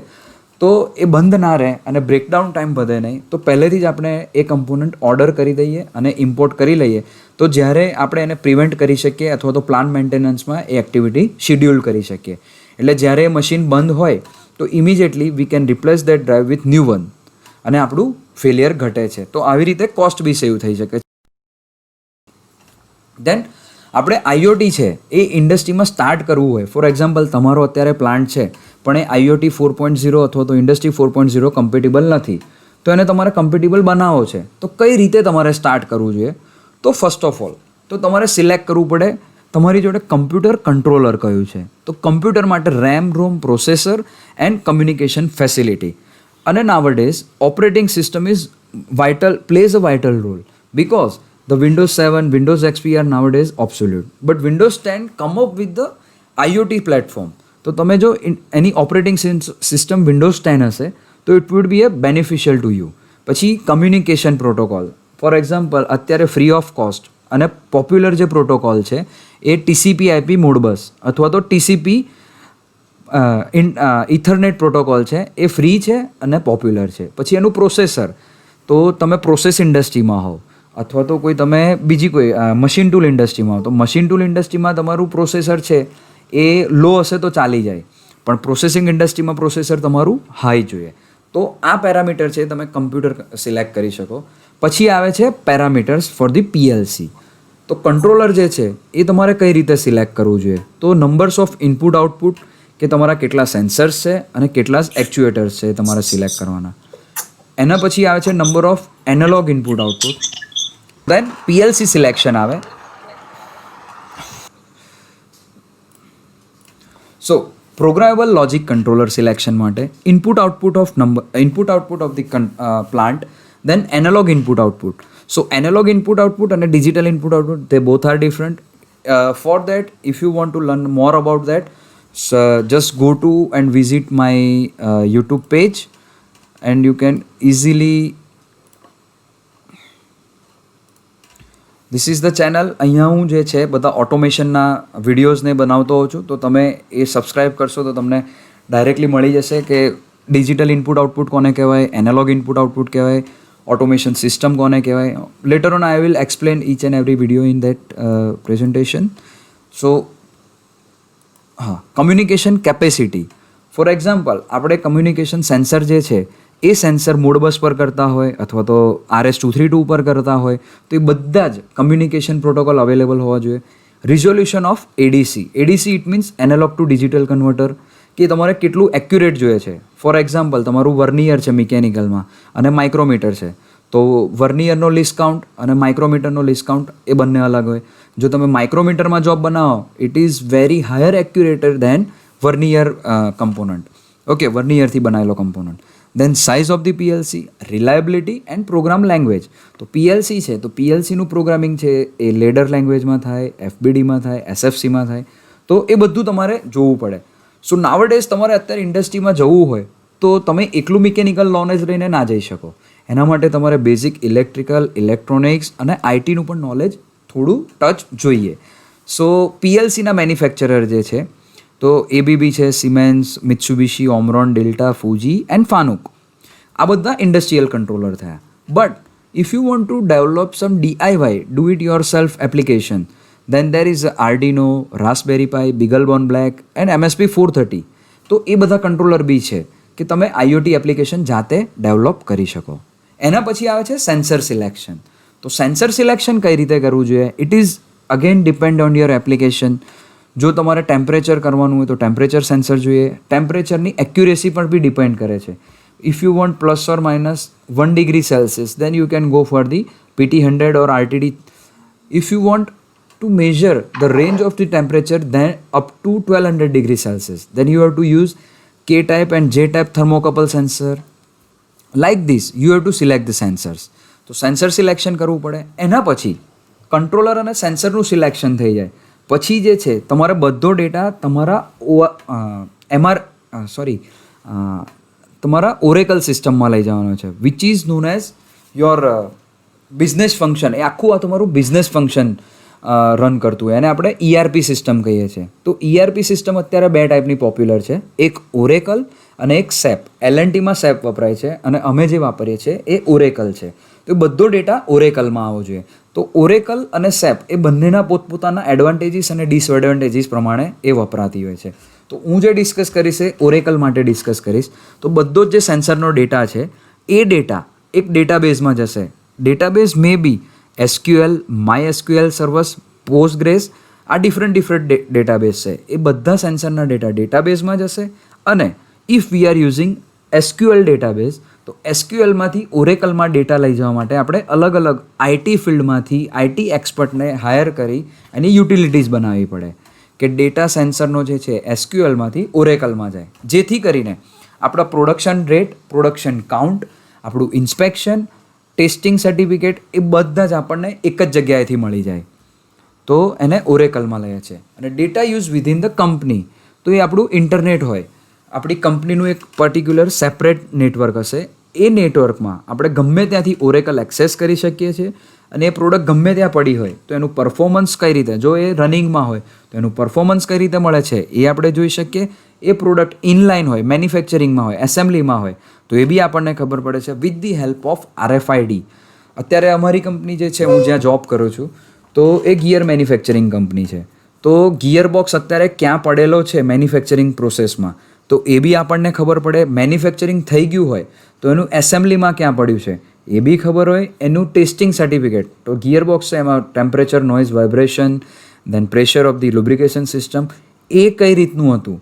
તો એ બંધ ના રહે અને બ્રેકડાઉન ટાઈમ વધે નહીં, તો પહેલેથી જ આપણે એ કમ્પોનન્ટ ઓર્ડર કરી દઈએ અને ઇમ્પોર્ટ કરી લઈએ, તો જ્યારે આપણે એને પ્રિવેન્ટ કરી શકીએ અથવા તો પ્લાન્ટ મેન્ટેનન્સમાં એ એક્ટિવિટી શિડ્યુલ કરી શકીએ. એટલે જ્યારે એ મશીન બંધ હોય તો immediately we can replace that drive with new one અને આપણું ફેલિયર ઘટે છે. તો આવી રીતે કોસ્ટ બી સેવ થઈ શકે છે. દેન આપણે IoT છે એ ઇન્ડસ્ટ્રીમાં સ્ટાર્ટ કરવું હોય, ફોર એક્ઝામ્પલ તમારો અત્યારે પ્લાન્ટ છે પણ એ IoT 4.0 અથવા તો ઇન્ડસ્ટ્રી 4.0 કમ્પેટેબલ નથી, તો એને તમારે કમ્પેટેબલ બનાવવો છે, તો કઈ રીતે તમારે સ્ટાર્ટ કરવું જોઈએ? તો ફર્સ્ટ ઓફ ઓલ તો તમારે સિલેક્ટ કરવું પડે તમારી જોડે કમ્પ્યુટર કંટ્રોલર કયું છે. તો કમ્પ્યુટર માટે RAM, ROM, processor and communication facility. અને nowadays operating system is plays a vital role because the Windows 7, Windows XP are nowadays obsolete. But Windows 10 come up with the IoT platform. તો તમે જો એની operating system Windows 10 હશે તો it would be A beneficial to you. પછી communication protocol, for example અત્યારે free of cost અને popular જે protocol છે એ TCP/IP મોડબસ અથવા તો TCP ઇથરનેટ પ્રોટોકોલ છે, એ ફ્રી છે અને પોપ્યુલર છે. પછી એનું પ્રોસેસર, તો તમે પ્રોસેસ ઇન્ડસ્ટ્રીમાં હોવ અથવા તો કોઈ તમે બીજી કોઈ મશીન ટૂલ ઇન્ડસ્ટ્રીમાં હોવ, તો મશીન ટૂલ ઇન્ડસ્ટ્રીમાં તમારું પ્રોસેસર છે એ લો હશે તો ચાલી જાય, પણ પ્રોસેસિંગ ઇન્ડસ્ટ્રીમાં પ્રોસેસર તમારું હાઈ જોઈએ. તો આ પેરામીટર છે તમે કમ્પ્યુટર સિલેક્ટ કરી શકો. પછી આવે છે પેરામીટર્સ ફોર ધી PLC. તો કંટ્રોલર જે છે એ તમારે કઈ રીતે સિલેક્ટ કરવું જોઈએ? તો નંબર્સ ઓફ ઇનપુટ આઉટપુટ, કે તમારા કેટલા સેન્સર્સ છે અને કેટલા એક્ચ્યુએટર્સ છે એ તમારે સિલેક્ટ કરવાના. એના પછી આવે છે number of analog input output. Then PLC selection આવે. So programmable logic controller selection માટે input output of the plant, then analog input output. So analog input output and digital input output, they both are different. For that, if you want to learn more about that, so just go to and visit my YouTube page and you can easily, this is the channel. અહીંયા હું જે છે બધા ઓટોમેશનના વિડીયોઝને બનાવતો હોઉં છું, તો તમે એ સબસ્ક્રાઈબ કરશો તો તમને ડાયરેક્ટલી મળી જશે કે ડિજિટલ ઇનપુટ આઉટપુટ કોને કહેવાય, એનાલોગ ઇનપુટ આઉટપુટ કહેવાય, automation system કોને કહેવાય. Later on I will explain each and every video in that presentation. So communication capacity, for example આપણે કમ્યુનિકેશન સેન્સર જે છે એ સેન્સર મોડબસ પર કરતા હોય અથવા તો RS-232 પર કરતા હોય, તો એ બધા જ કમ્યુનિકેશન પ્રોટોકોલ અવેલેબલ હોવા જોઈએ. Resolution of ADC it means analog to digital converter, કે તમારે કેટલું એક્યુરેટ જોઈએ છે. ફોર એક્ઝામ્પલ તમારું વર્નિયર છે મિકેનિકલમાં અને માઇક્રોમીટર છે, તો વર્નિયરનો લિસ્ટ કાઉન્ટ અને માઇક્રોમીટરનો લિસ્ટ કાઉન્ટ એ બંને અલગ હોય. જો તમે માઇક્રોમીટરમાં જોબ બનાવો, it is very higher accurate than vernier component. Okay, વર્નિયરથી બનાવેલો component. Then size of the PLC, reliability and program language. તો PLC છે તો PLCનું પ્રોગ્રામિંગ છે એ લેડર લેંગ્વેજમાં થાય, FBDમાં થાય, SFCમાં થાય, તો એ બધું તમારે જોવું પડે. સો નાવડેઝ તમારે અત્યારે ઇન્ડસ્ટ્રીમાં જવું હોય તો તમે એકલું મિકેનિકલ નોલેજ લઈને ના જઈ શકો. એના માટે તમારે બેઝિક ઇલેક્ટ્રિકલ, ઇલેક્ટ્રોનિક્સ અને ITનું પણ નોલેજ થોડું ટચ જોઈએ. સો PLCના મેન્યુફેક્ચરર જે છે તો ABB છે, Siemens, Mitsubishi, Omron, Delta, Fuji and Fanuc. આ બધા ઇન્ડસ્ટ્રીયલ કંટ્રોલર થયા. But if you want to develop some DIY, do it yourself application, then there is Arduino, Raspberry Pi, BeagleBone Black and MSP 430. તો એ બધા controller બી છે કે તમે IoT application જાતે ડેવલપ કરી શકો. એના પછી આવે છે સેન્સર સિલેક્શન. તો સેન્સર સિલેક્શન કઈ રીતે કરવું જોઈએ? It is again depend on your application. જો તમારે ટેમ્પરેચર કરવાનું હોય તો ટેમ્પરેચર સેન્સર જોઈએ. ટેમ્પરેચરની એક્યુરેસી પર બી ડિપેન્ડ કરે છે. If you want +or-1 degree Celsius, then you can go for the PT100 or RTD. If you want to measure the range of the temperature then up to 1200 degrees Celsius, then you have to use K-type and J-type thermocouple sensor. Like this you have to select the sensors. તો sensor selection કરવું પડે. એના પછી controller અને સેન્સરનું selection થઈ જાય પછી જે છે તમારે બધો ડેટા તમારા તમારા ઓરેકલ સિસ્ટમમાં લઈ જવાનો છે, which is known as your business function. એ આખું આ તમારું બિઝનેસ ફંક્શન રન કરતું હોય એને આપણે ERP સિસ્ટમ કહીએ છીએ. તો ERP સિસ્ટમ અત્યારે બે ટાઈપની પોપ્યુલર છે, એક ઓરેકલ અને એક સેપ. L&Tમાં સેપ વપરાય છે અને અમે જે વાપરીએ છીએ એ ઓરેકલ છે. તો એ બધો ડેટા ઓરેકલમાં આવવો જોઈએ. તો ઓરેકલ અને સેપ એ બંનેના પોતપોતાના એડવાન્ટેજીસ અને ડિસએડવાન્ટેજીસ પ્રમાણે એ વપરાતી હોય છે. તો હું જે ડિસ્કસ કરીશ એ ઓરેકલ માટે ડિસ્કસ કરીશ. તો બધો જ જે સેન્સરનો ડેટા છે એ ડેટા એક ડેટાબેઝમાં જશે. ડેટાબેઝ મે બી SQL, MySQL સર્વર્સ, પોસ્ટગ્રેસ, આ ડિફરન્ટ ડેટાબેઝ છે. એ બધા સેન્સરના ડેટાબેઝમાં જશે અને if V are using SQL database તો SQLમાંથી ઓરેકલમાં ડેટા લઈ જવા માટે આપણે અલગ અલગ IT ફિલ્ડમાંથી IT એક્સપર્ટને હાયર કરી એની યુટિલિટીઝ બનાવવી પડે કે ડેટા સેન્સરનો જે છે SQLમાંથી ઓરેકલમાં જાય, જેથી કરીને આપણા પ્રોડક્શન રેટ, પ્રોડક્શન કાઉન્ટ, આપણું ઇન્સ્પેક્શન, ટેસ્ટિંગ સર્ટિફિકેટ એ બધા જ આપણને એક જ જગ્યાએથી મળી જાય. તો એને ઓરેકલમાં લે છે. અને data use within the company તો એ આપણું ઇન્ટરનેટ હોય, આપણી કંપનીનું એક પર્ટિક્યુલર સેપરેટ નેટવર્ક હશે. એ નેટવર્કમાં આપણે ગમે ત્યાંથી ઓરેકલ એક્સેસ કરી શકીએ છીએ અને એ પ્રોડક્ટ ગમે ત્યાં પડી હોય તો એનું પરફોર્મન્સ કઈ રીતે, જો એ રનિંગમાં હોય તો એનું પરફોર્મન્સ કઈ રીતે મળે છે એ આપણે જોઈ શકીએ. એ પ્રોડક્ટ ઇનલાઇન હોય, મેન્યુફેક્ચરિંગમાં હોય, એસેમ્બલીમાં હોય તો એ બી આપણને ખબર પડે છે with the help of RFID. અત્યારે અમારી કંપની જે છે, હું જ્યાં જોબ કરું છું તો એ ગિયર મેન્યુફેક્ચરિંગ કંપની છે. તો ગિયર બોક્સ અત્યારે ક્યાં પડેલો છે મેન્યુફેક્ચરિંગ પ્રોસેસમાં તો એ બી આપણને ખબર પડે. મેન્યુફેક્ચરિંગ થઈ ગયું હોય તો એનું એસેમ્બલીમાં ક્યાં પડ્યું છે એ બી ખબર હોય. એનું ટેસ્ટિંગ સર્ટિફિકેટ, તો ગિયર બોક્સ છે એમાં temperature, noise, vibration, then pressure of the lubrication system એ કઈ રીતનું હતું,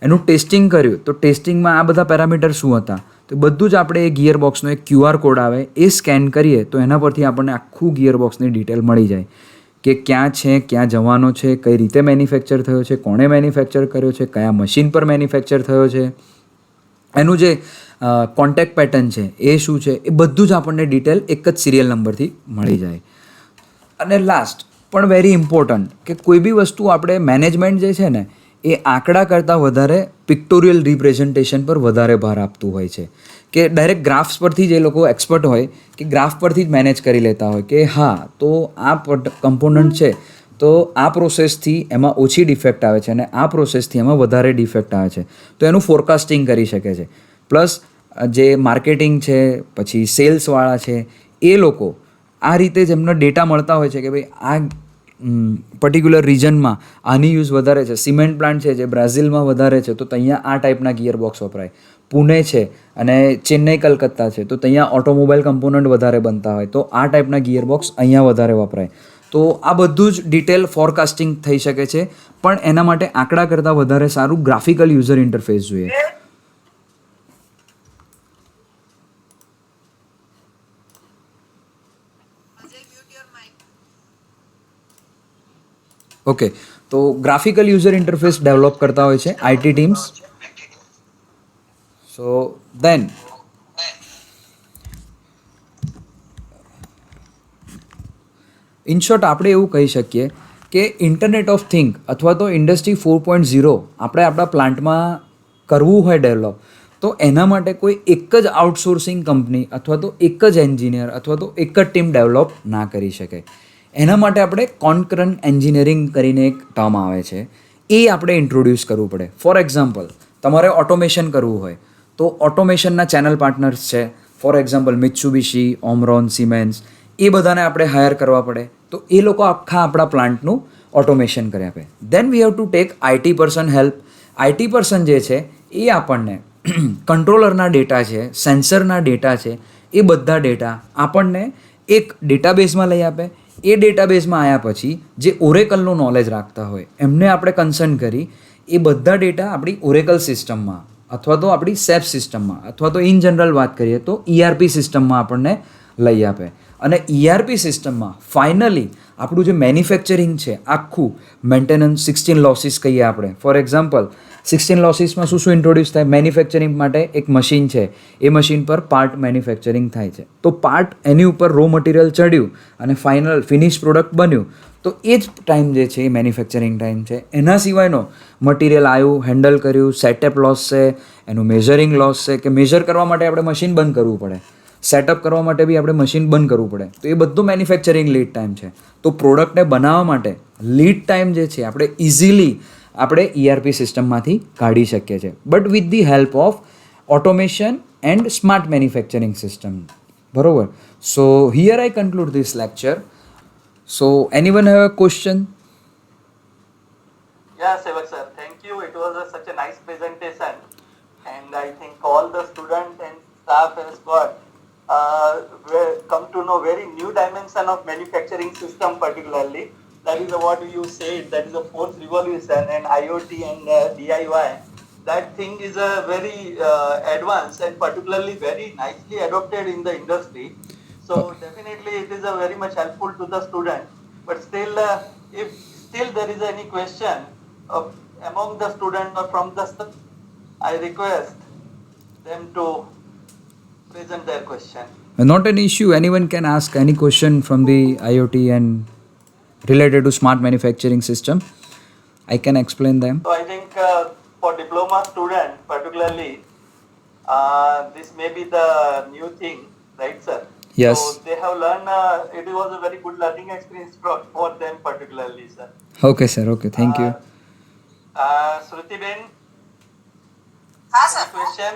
એનું ટેસ્ટિંગ કર્યું તો ટેસ્ટિંગમાં આ બધા પેરામીટર શું હતા, તો બધું જ આપણે એ ગિયર બોક્સનો એક QR કોડ આવે એ સ્કેન કરીએ તો એના પરથી આપણને આખું ગિયર બોક્સની ડિટેલ મળી જાય કે ક્યાં છે, ક્યાં જવાનો છે, કઈ રીતે મેન્યુફેક્ચર થયો છે, કોણે મેન્યુફેક્ચર કર્યો છે, કયા મશીન પર મેન્યુફેક્ચર થયો છે, એનું જે કોન્ટેક્ટ પેટર્ન છે એ શું છે, એ બધું જ આપણને ડિટેલ એક જ સિરિયલ નંબરથી મળી જાય. અને લાસ્ટ પણ વેરી ઇમ્પોર્ટન્ટ કે કોઈ બી વસ્તુ આપણે મેનેજમેન્ટ જે છે ને એ આંકડા કરતાં વધારે પિક્ટોરિયલ રિપ્રેઝન્ટેશન પર વધારે ભાર આપતું હોય છે કે ડાયરેક્ટ ગ્રાફ્સ પરથી જે લોકો એક્સપર્ટ હોય કે ગ્રાફ પરથી જ મેનેજ કરી લેતા હોય કે હા તો આ કમ્પોનન્ટ છે તો આ પ્રોસેસથી એમાં ઓછી ડિફેક્ટ આવે છે અને આ પ્રોસેસથી એમાં વધારે ડિફેક્ટ આવે છે તો એનું ફોરકાસ્ટિંગ કરી શકે છે. પ્લસ જે માર્કેટિંગ છે, પછી સેલ્સવાળા છે, એ લોકો આ રીતે જ એમનો ડેટા મળતા હોય છે કે ભાઈ આ પર્ટિક્યુલર રિજનમાં આની યુઝ વધારે છે. સિમેન્ટ પ્લાન્ટ છે જે બ્રાઝિલમાં વધારે છે તો ત્યાં આ ટાઈપના ગિયર બોક્સ વપરાય. પુણે છે અને ચેન્નઈ, કલકત્તા છે તો ત્યાં ઓટોમોબાઈલ કમ્પોનન્ટ વધારે બનતા હોય તો આ ટાઈપના ગિયર બોક્સ અહીંયા વધારે વપરાય. તો આ બધું જ ડિટેલ ફોરકાસ્ટિંગ થઈ શકે છે, પણ એના માટે આંકડા કરતાં વધારે સારું ગ્રાફિકલ યુઝર ઇન્ટરફેસ જોઈએ. ઓકે, તો ગ્રાફિકલ યુઝર ઇન્ટરફેસ ડેવલપ કરતા હોય છે IT teams. So then in short આપણે એવું કહી શકીએ કે ઇન્ટરનેટ ઓફ થિંક અથવા તો ઇન્ડસ્ટ્રી 4.0 આપણે આપણા પ્લાન્ટમાં કરવું હોય ડેવલપ તો એના માટે કોઈ એક જ આઉટસોર્સિંગ કંપની અથવા તો એક જ એન્જિનિયર અથવા તો એક જ ટીમ ડેવલપ ના કરી શકે. એના માટે આપણે કોન્કરન્ટ એન્જિનિયરિંગ કરીને એક ટર્મ આવે છે એ આપણે ઇન્ટ્રોડ્યુસ કરવું પડે. ફોર એક્ઝામ્પલ તમારે ઓટોમેશન કરવું હોય તો ઓટોમેશનના ચેનલ પાર્ટનર્સ છે, ફોર એક્ઝામ્પલ મિત્સુબિશી, ઓમરોન, સિમેન્સ, એ બધાને આપણે હાયર કરવા પડે તો એ લોકો આખા આપણા પ્લાન્ટનું ઓટોમેશન કરી આપે. Then we have to take IT person help. IT person જે છે એ આપણને કંટ્રોલરના ડેટા છે, સેન્સરના ડેટા છે, એ બધા ડેટા આપણને એક ડેટાબેઝમાં લઈ આપે. એ ડેટાબેઝમાં આવ્યા પછી જે ઓરેકલનું નોલેજ રાખતા હોય એમને આપણે કન્સર્ન કરી એ બધા ડેટા આપણી ઓરેકલ સિસ્ટમમાં અથવા તો આપણી સેપ સિસ્ટમમાં અથવા તો ઇન જનરલ વાત કરીએ તો ERP સિસ્ટમમાં આપણને લઈ આપે. અને ERP સિસ્ટમમાં ફાઇનલી આપણું જે મેન્યુફેક્ચરિંગ છે આખું મેન્ટેનન્સ 16 લોસીસ કહીએ આપણે. ફોર એક્ઝામ્પલ 16 લોસીસમાં શું શું ઇન્ટ્રોડ્યુસ થાય? મેન્યુફેક્ચરિંગ માટે એક મશીન છે, એ મશીન પર પાર્ટ મેન્યુફેક્ચરિંગ થાય છે તો પાર્ટ એની ઉપર રો મટીરિયલ ચડ્યું અને ફાઇનલ ફિનિશ પ્રોડક્ટ બન્યું તો એ જ ટાઈમ જે છે એ મેન્યુફેક્ચરિંગ ટાઈમ છે. એના સિવાયનો મટીરિયલ આવ્યું, હેન્ડલ કર્યું, સેટઅપ લોસ છે, એનું મેઝરિંગ લોસ છે કે મેઝર કરવા માટે આપણે મશીન બંધ કરવું પડે, સેટઅપ કરવા માટે બી આપણે મશીન બંધ કરવું પડે તો એ બધું મેન્યુફેક્ચરિંગ લીડ ટાઈમ છે. તો પ્રોડક્ટને બનાવવા માટે લીડ ટાઈમ જે છે આપણે ઇઝીલી આપણે ERP સિસ્ટમમાંથી કાઢી શકીએ છીએ. But with the help of automation and smart manufacturing system. Barobar. So here I conclude this lecture. So anyone have a question? Yeah, Sevak sir, thank you. It was such a nice presentation, and I think all the student and staff has got come to know very new dimension of manufacturing system particularly. That is what you said. That is the fourth revolution and IoT and DIY. That thing is a very advanced and particularly very nicely adopted in the industry. So definitely it is a very much helpful to the student. But still, if still there is any question among the student or from the staff, I request them to present their question. Not an issue. Anyone can ask any question from the IoT and related to smart manufacturing system. I can explain them. So I think for diploma student particularly, this may be the new thing, right, sir? Yes. So they have learned. It was a very good learning experience for them particularly, sir. Okay, sir. Okay. Thank you. Shruti Ben, हाँ any sir question?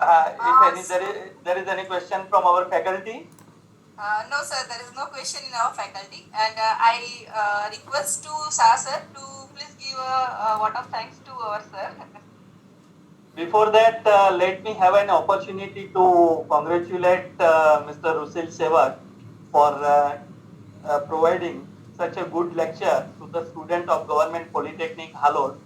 If any there is any question from our faculty? No, sir, there is no question in our faculty, and I request to Shah sir to please give a word of thanks to our sir. Before that, let me have an opportunity to congratulate Mr. Rusil Sevak for providing such a good lecture to the student of Government Polytechnic Halol.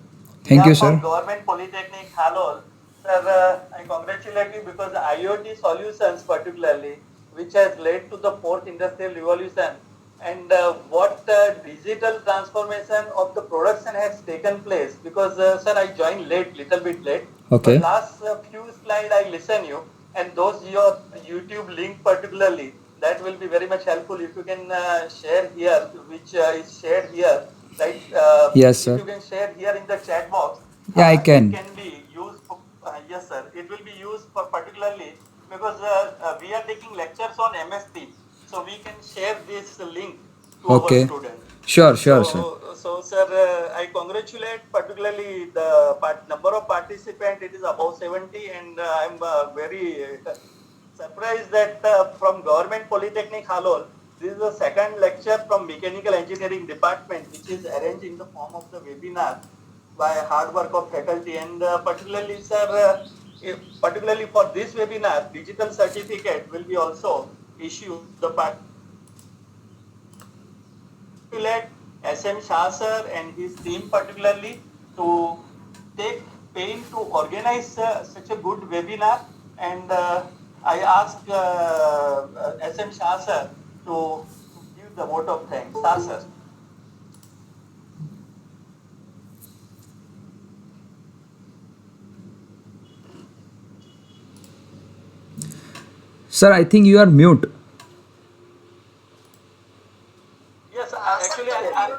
Thank you, From sir. Government Polytechnic Halol, sir, I congratulate you because IoT solutions particularly, which has led to the fourth industrial revolution, and what digital transformation of the production has taken place. Because sir, I joined late, little bit late. Okay. But last few slide I listen you, and those your YouTube link particularly, that will be very much helpful if you can share here, which is shared here, right? Yes, sir. If you can share here in the chat box. Yeah, I can. It can be used for, yes, sir. It will be used for particularly because we are taking lectures on MS Teams, so we can share this link to Okay. our students. Sure, sir. So, sir, I congratulate particularly the number of participants. It is above 70, and I'm very surprised that from Government Polytechnic Halol, this is the second lecture from Mechanical Engineering Department, which is arranged in the form of the webinar by hard work of faculty, and particularly, sir, particularly for this webinar, digital certificate will be also issued. The congratulate SM Shah sir and his team particularly to take pain to organize such a good webinar, and I ask SM Shah sir to give the vote of thanks. Shah sir. Sir, I think you are mute. Yes, sir, actually sir,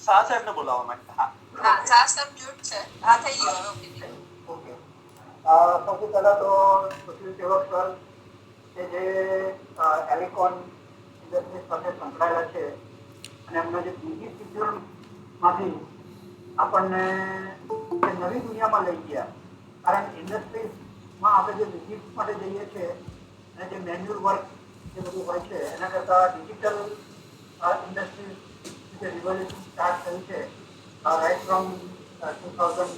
Shah સાહેબ ને બોલાવવા માટે હા हाँ Shah sir mute છે हाँ થઈ ગયો ઓકે ઓકે સૌથી પહેલા તો સુશીલ સેવક સર કે જે એલિકોન ઇન્ડસ્ટ્રી સાથે સંકળાયેલા છે અને એમના જે બીજી શિક્ષણમાંથી આપણને જે નવી દુનિયામાં લઈ ગયા કારણ ઇન્ડસ્ટ્રીઝમાં આપણે જે વિઝિટ માટે જઈએ છીએ અને જે મેન્યુઅલ વર્ક જે બધું હોય છે એના કરતાં ડિજિટલ ઇન્ડસ્ટ્રીઝ જે રિવોલ્યુશન સ્ટાર્ટ થયું છે right from 2000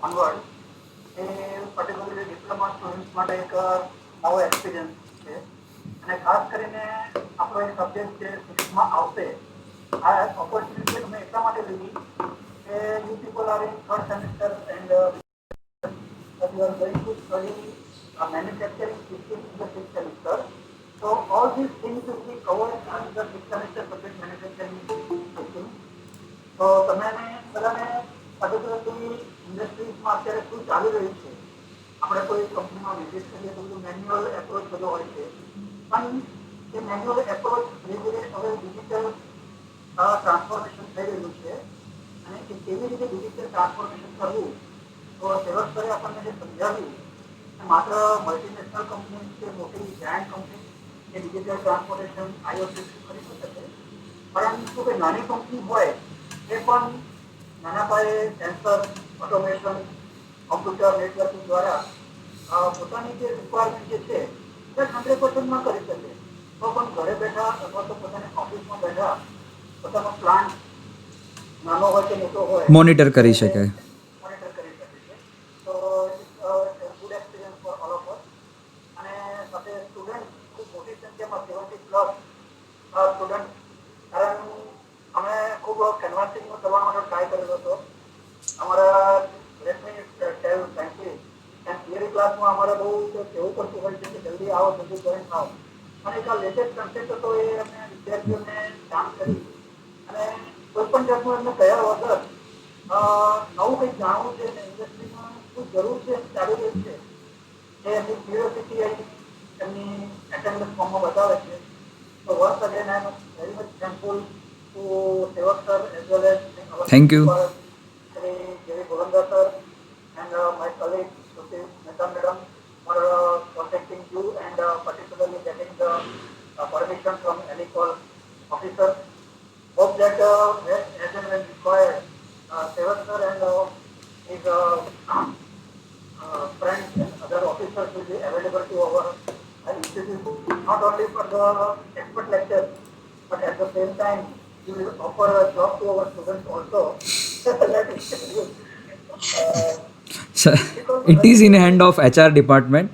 onward, particularly diploma students માટે એક નવો એક્સપિરિયન્સ છે અને ખાસ કરીને આપણો એક સબ્જેક્ટ જે સિક્સમાં આવશે આ ઓપોર્ચ્યુનિટી અમે એટલા માટે લીધી કે you people are in third semester and you are going to study manufacturing system in the sixth semester. So all these things will be covered in the sixth semester subject manufacturing system. So તમે બધાને particularly ઇન્ડસ્ટ્રીઝમાં અત્યારે શું ચાલી રહ્યું છે આપણે કોઈ કંપનીમાં વિઝિટ કરીએ તો બધું મેન્યુઅલ એપ્રોચ બધો હોય છે પણ એ મેન્યુઅલ એપ્રોચ ધીરે ધીરે હવે ડિજિટલ ટ્રાન્સફોર્મેશન થઈ રહ્યું છે અને એ કેવી રીતે ડિજિટલ ટ્રાન્સફોર્મેશન કરવું તો સેવક સરે આપણને જે સમજાવ્યું માત્ર મલ્ટીનેશનલ કંપની કે મોટી બ્રાન્ડ કંપની એ ડિજિટલ ટ્રાન્સફોર્મેશન આઈઓટી કરી શકે છે પરંતુ કે નાની કંપની હોય એ પણ નાના પાયે સેન્સર ઓટોમેશન કોમ્પ્યુટર નેટવર્કિંગ દ્વારા પોતાની જે રિક્વાયરમેન્ટ જે છે તે 100% માં કરી શકે. તો પણ ઘરે બેઠા અથવા તો પોતાની ઓફિસમાં બેઠા પોતાનો પ્લાન્ટ નાનો હોય કે મોટો હોય મોનિટર કરી શકાય. મોનિટર કરી શકે છે. તો good experience for all of us. અને સાથે સ્ટુડન્ટ ખૂબ મોટી સંખ્યામાં 70+ સ્ટુડન્ટ, કારણ અમે ખૂબ કન્વર્સિંગ કરવા માટે ટ્રાય કરેલો હતો. અમારા let me tell frankly and theory ક્લાસમાં અમારે બહુ કહેવું પડતું હોય છે કે જલ્દી આવો, જલ્દી જોઈન થાઓ. પણ એક આ લેટેસ્ટ કન્સેપ્ટ હતો એ અમે વિદ્યાર્થીઓને જાણ કરી અને કોઈ પણ જાતનું એમને કયા વગર નવું કંઈક જાણવું છે અને ઇન્ડસ્ટ્રીમાં શું જરૂર છે, ચાલી રહી છે એ એમની ક્યુરિયોસિટી એમની એટેન્ડન્સ ફોર્મમાં બતાવે છે. તો once again I am very much thankful to Sevak sir as well as our Thank you. principal, Shri J.V. Golanda sir, and my colleague, Shruti Mehta madam, for contacting you and particularly getting the permission from Alicol officer. Hope that as and when required, Sevak sir and his friends and other officers will be available to our institute, not only for the expert lectures, but at the same time, we will offer a job to our students also. That institute. So, it is in hand of HR department.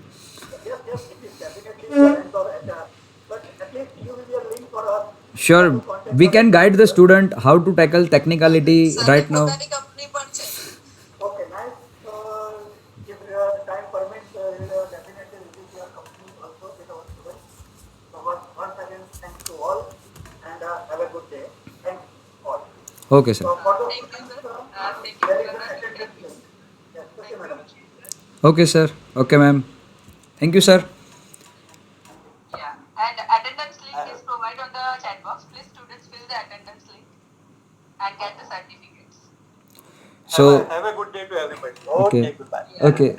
Yes, yes, it is definitely in the hands of HR. But at least you will be a link for us. Sure, to contact we our can guide the institute. student how to tackle technicality right now. Okay, nice. So, if time permits, we'll definitely visit your company also with our students. So, once again, thanks to all and have a good day. Thanks all. Okay, sir. So, for the students, there is an attendance link. Yes, okay, madam. Okay, sir. Okay, ma'am. Thank you, sir. Yeah, and attendance link is provided on the chat box. Please students fill the attendance link and get the certificates. So, have a good day to everybody. okay. Goodbye. Okay.